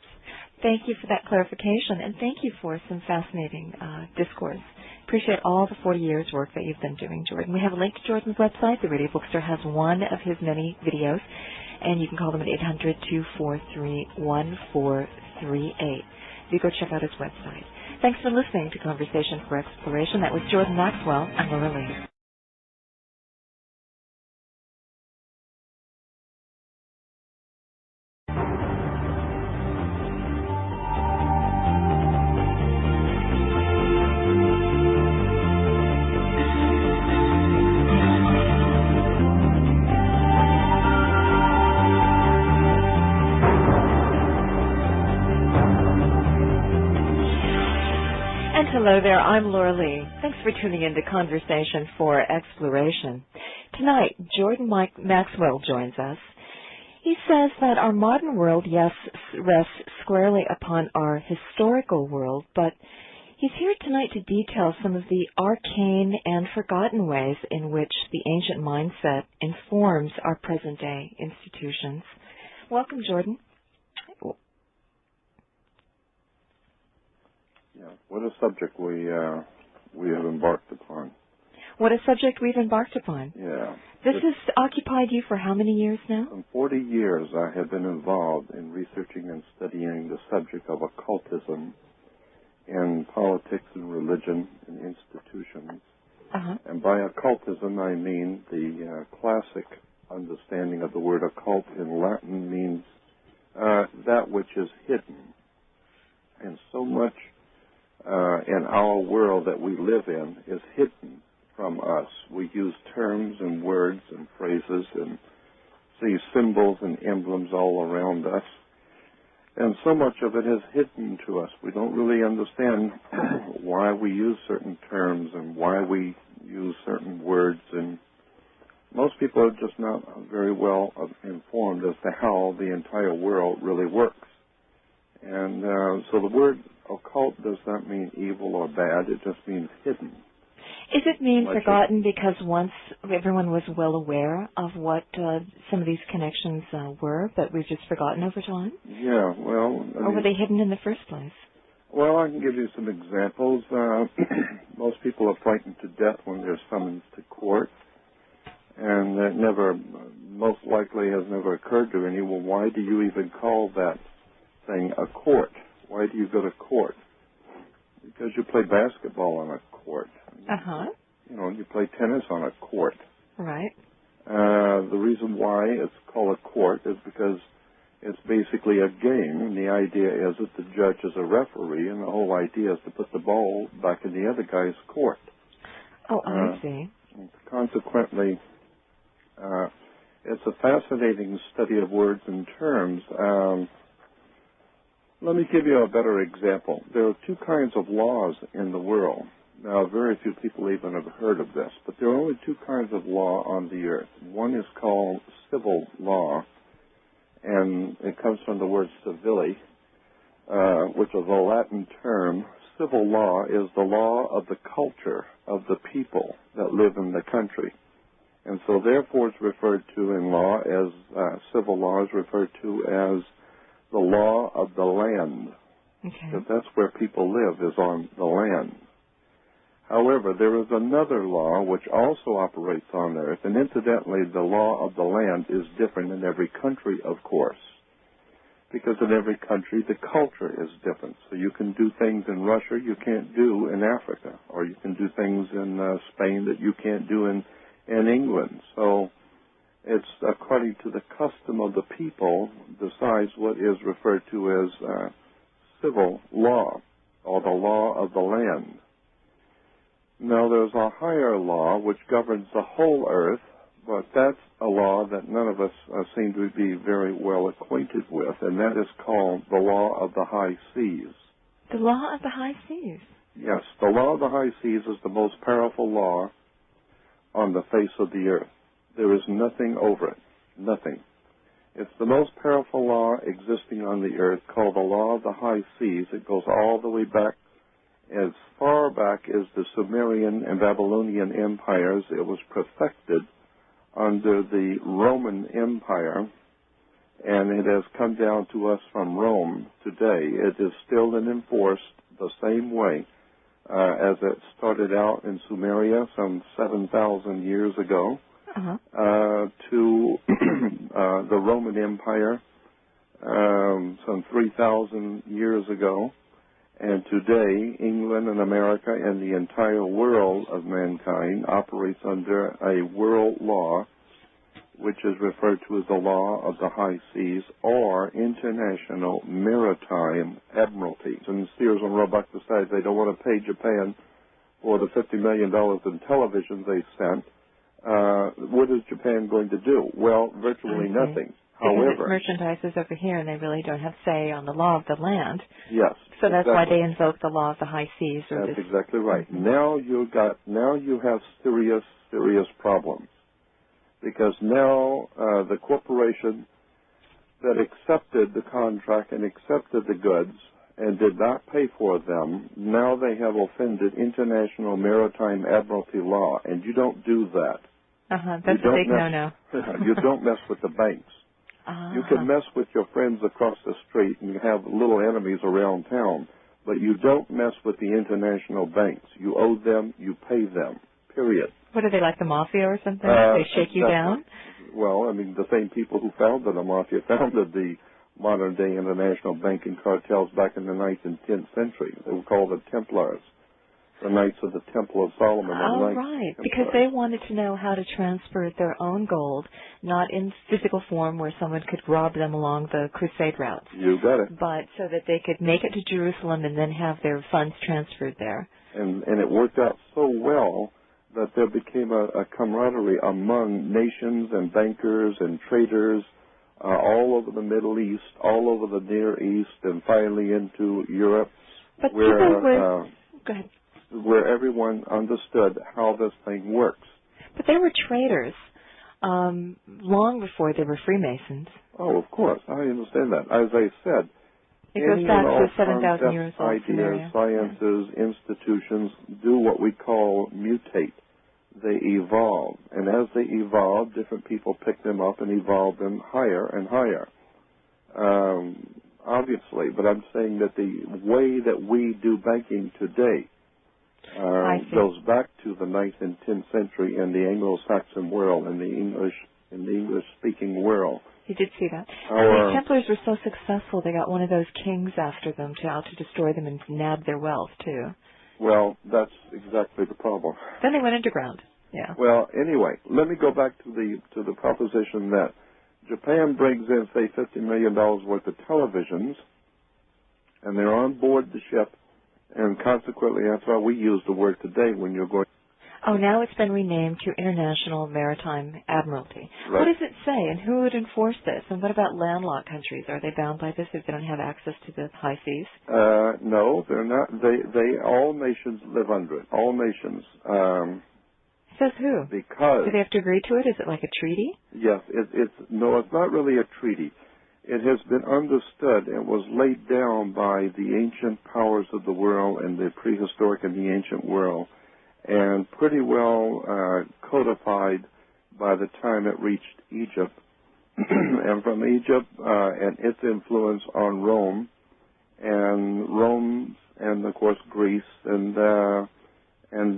Thank you for that clarification, and thank you for some fascinating discourse. Appreciate all the 40 years' work that you've been doing, Jordan. We have a link to Jordan's website. The Radio Bookstore has one of his many videos, and you can call them at 800-243-1438. You go check out his website. Thanks for listening to Conversation for Exploration. That was Jordan Maxwell. I'm Laura Lee. Hello there, I'm Laura Lee. Thanks for tuning in to Conversation for Exploration. Tonight, Jordan Maxwell joins us. He says that our modern world, yes, rests squarely upon our historical world, but he's here tonight to detail some of the arcane and forgotten ways in which the ancient mindset informs our present-day institutions. Welcome, Jordan. Yeah, what a subject we have embarked upon. What a subject we've embarked upon. Yeah. This has occupied you for how many years now? For 40 years I have been involved in researching and studying the subject of occultism in politics and religion and institutions. And by occultism I mean the classic understanding of the word occult in Latin means that which is hidden. And so much in our world that we live in is hidden from us. We use terms and words and phrases and see symbols and emblems all around us. And so much of it is hidden to us. We don't really understand why we use certain terms and why we use certain words. And most people are just not very well informed as to how the entire world really works. And so the word occult does not mean evil or bad. It just means hidden. Is it mean forgotten because once everyone was well aware of what some of these connections were, but we've just forgotten over time? Yeah, well... Or were they hidden in the first place? Well, I can give you some examples. Most people are frightened to death when they're summoned to court. And that most likely has never occurred to anyone. Why do you even call that thing a court? Why do you go to court? Because you play basketball on a court. You know, you play tennis on a court. Right. The reason why it's called a court is because it's basically a game, and the idea is that the judge is a referee, and the whole idea is to put the ball back in the other guy's court. Oh, I see. Consequently, it's a fascinating study of words and terms. Let me give you a better example. There are two kinds of laws in the world. Now, very few people even have heard of this, but there are only two kinds of law on the earth. One is called civil law, and it comes from the word civili, which is a Latin term. Civil law is the law of the culture of the people that live in the country. And so therefore it's referred to in law as, civil law is referred to as the law of the land. Okay. Because that's where people live, is on the land. However, there is another law which also operates on earth, and incidentally the law of the land is different in every country, of course. Because in every country the culture is different. So you can do things in Russia you can't do in Africa, or you can do things in Spain that you can't do in England. So it's according to the custom of the people decides what is referred to as civil law, or the law of the land. Now there's a higher law which governs the whole earth, but that's a law that none of us seem to be very well acquainted with, and that is called the law of the high seas. The law of the high seas? Yes, the law of the high seas is the most powerful law on the face of the earth. There is nothing over it, nothing. It's the most powerful law existing on the earth, called the law of the high seas. It goes all the way back, as far back as the Sumerian and Babylonian empires. It was perfected under the Roman Empire, and it has come down to us from Rome today. It is still enforced the same way as it started out in Sumeria some 7,000 years ago, to the Roman Empire some 3,000 years ago. And today, England and America and the entire world of mankind operates under a world law, which is referred to as the law of the high seas, or International Maritime Admiralty. And Sears and Roebuck decided they don't want to pay Japan for the $50 million in television they sent. What is Japan going to do? Well, virtually nothing. Because merchandise is over here, and they really don't have say on the law of the land. Yes. So that's why they invoke the law of the high seas. That's exactly right. Now you have serious problems, because now the corporation that accepted the contract and accepted the goods and did not pay for them, now they have offended International Maritime Admiralty Law, and you don't do that. That's a big no-no. You don't mess with the banks. You can mess with your friends across the street and have little enemies around town, but you don't mess with the international banks. You owe them, you pay them, period. What are they, like the mafia or something? They shake you down? Well, I mean, the same people who founded the mafia founded the modern-day international banking cartels back in the 9th and 10th century. They were called the Templars, the Knights of the Temple of Solomon. Oh, right, because they wanted to know how to transfer their own gold, not in physical form where someone could rob them along the crusade routes. You got it. But so that they could make it to Jerusalem and then have their funds transferred there. And it worked out so well that there became a camaraderie among nations and bankers and traders all over the Middle East, all over the Near East, and finally into Europe, but go ahead. Where everyone understood how this thing works. But they were traders long before they were Freemasons. Oh, of course. I understand that. As I said, it goes back to 7,000 years old. Ideas, sciences, institutions do what we call mutate. They evolve. And as they evolve, different people pick them up and evolve them higher and higher. Obviously, but I'm saying that the way that we do banking today goes back to the 9th and 10th century in the Anglo-Saxon world, in the English-speaking world. You did see that. The Templars were so successful, they got one of those kings after them to destroy them and nab their wealth, too. Well, that's exactly the problem. Then they went underground. Yeah. Well, anyway, let me go back to the proposition that Japan brings in, say, $50 million worth of televisions, and they're on board the ship, and consequently, that's why we use the word today when you're going. Oh, now it's been renamed to International Maritime Admiralty. Right. What does it say, and who would enforce this? And what about landlocked countries? Are they bound by this if they don't have access to the high seas? No, they're not. All nations live under it. All nations. Says who? Because do they have to agree to it? Is it like a treaty? Yes, it's not really a treaty. It has been understood and was laid down by the ancient powers of the world and the prehistoric and the ancient world, and pretty well codified by the time it reached Egypt. And from Egypt and its influence on Rome, and of course Greece, and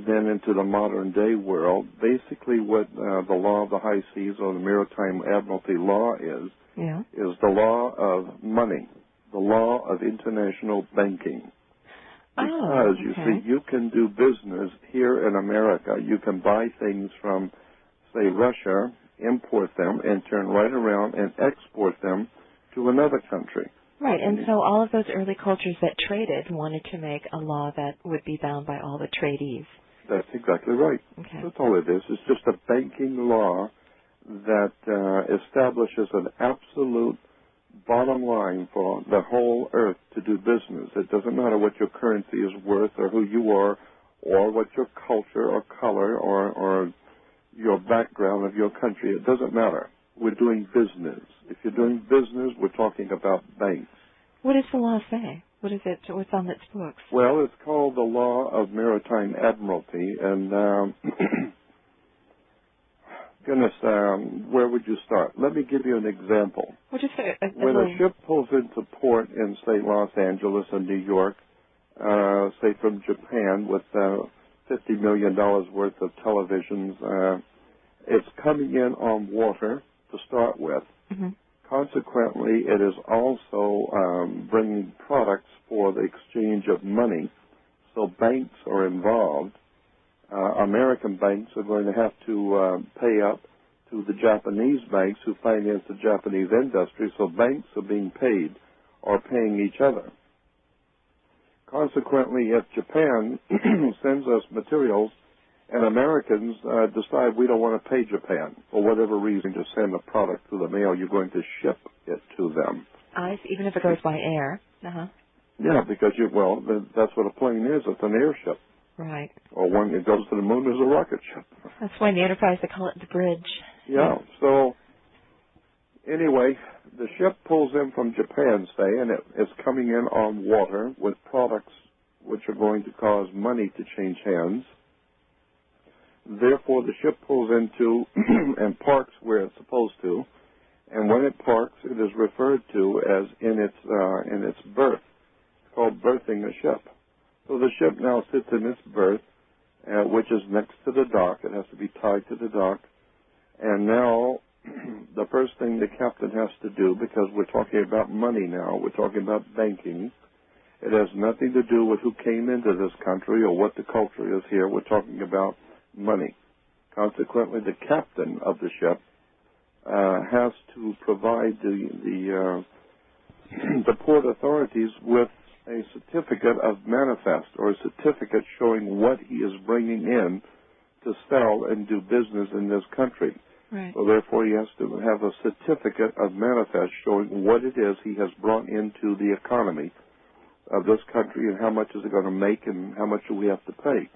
then into the modern day world. Basically what the law of the high seas, or the Maritime Admiralty Law is the law of money, the law of international banking. Because, you see, you can do business here in America. You can buy things from, say, Russia, import them, and turn right around and export them to another country. Right, and so all of those early cultures that traded wanted to make a law that would be bound by all the tradies. That's exactly right. Okay. That's all it is. It's just a banking law that establishes an absolute bottom line for the whole earth to do business. It doesn't matter what your currency is worth or who you are or what your culture or color or your background of your country. It doesn't matter. We're doing business. If you're doing business, we're talking about banks. What does the law say? What is it? What's on its books? Well, it's called the Law of Maritime Admiralty, and goodness, where would you start? Let me give you an example. Well, just when a ship pulls into port in, say, Los Angeles and New York, say from Japan with $50 million worth of televisions, it's coming in on water to start with. Mm-hmm. Consequently, it is also bringing products for the exchange of money. So banks are involved. American banks are going to have to pay up to the Japanese banks who finance the Japanese industry. So banks are being paid or paying each other. Consequently, if Japan sends us materials and Americans decide we don't want to pay Japan for whatever reason to send a product through the mail, you're going to ship it to them. Even if it goes by air. Uh-huh. Yeah, because that's what a plane is. It's an airship. Right. Or when it goes to the moon, there's a rocket ship. That's why in the Enterprise they call it the bridge. Yeah. So anyway, the ship pulls in from Japan, say, and it's coming in on water with products which are going to cause money to change hands. Therefore, the ship pulls into and parks where it's supposed to, and when it parks, it is referred to as in its berth. It's called berthing a ship. So the ship now sits in its berth, which is next to the dock. It has to be tied to the dock. And now the first thing the captain has to do, because we're talking about money now, we're talking about banking. It has nothing to do with who came into this country or what the culture is here. We're talking about money. Consequently, the captain of the ship has to provide the port authorities with a certificate of manifest, or a certificate showing what he is bringing in to sell and do business in this country. Right. So therefore, he has to have a certificate of manifest showing what it is he has brought into the economy of this country and how much is it going to make and how much do we have to pay.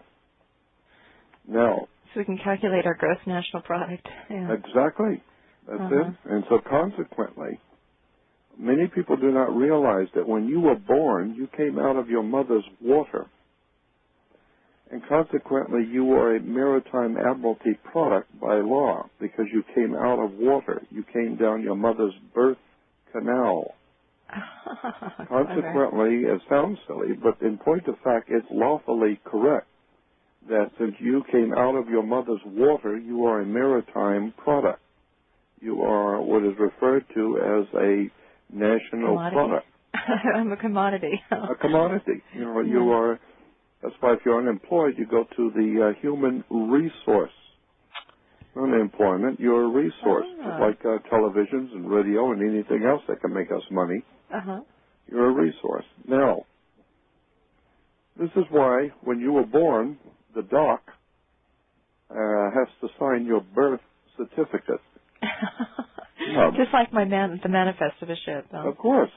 Now, so we can calculate our gross national product. Yeah. Exactly. That's it. And so consequently, many people do not realize that when you were born, you came out of your mother's water. And consequently, you are a maritime admiralty product by law because you came out of water. You came down your mother's birth canal. Consequently, it sounds silly, but in point of fact, it's lawfully correct that since you came out of your mother's water, you are a maritime product. You are what is referred to as a national product. I'm a commodity. A commodity. You are. That's why if you're unemployed, you go to the human resource. Unemployment, you're a resource, just like televisions and radio and anything else that can make us money. You're a resource. Now, this is why when you were born, the dock find your birth certificate. No. Just like the manifest of a ship. Though. Of course.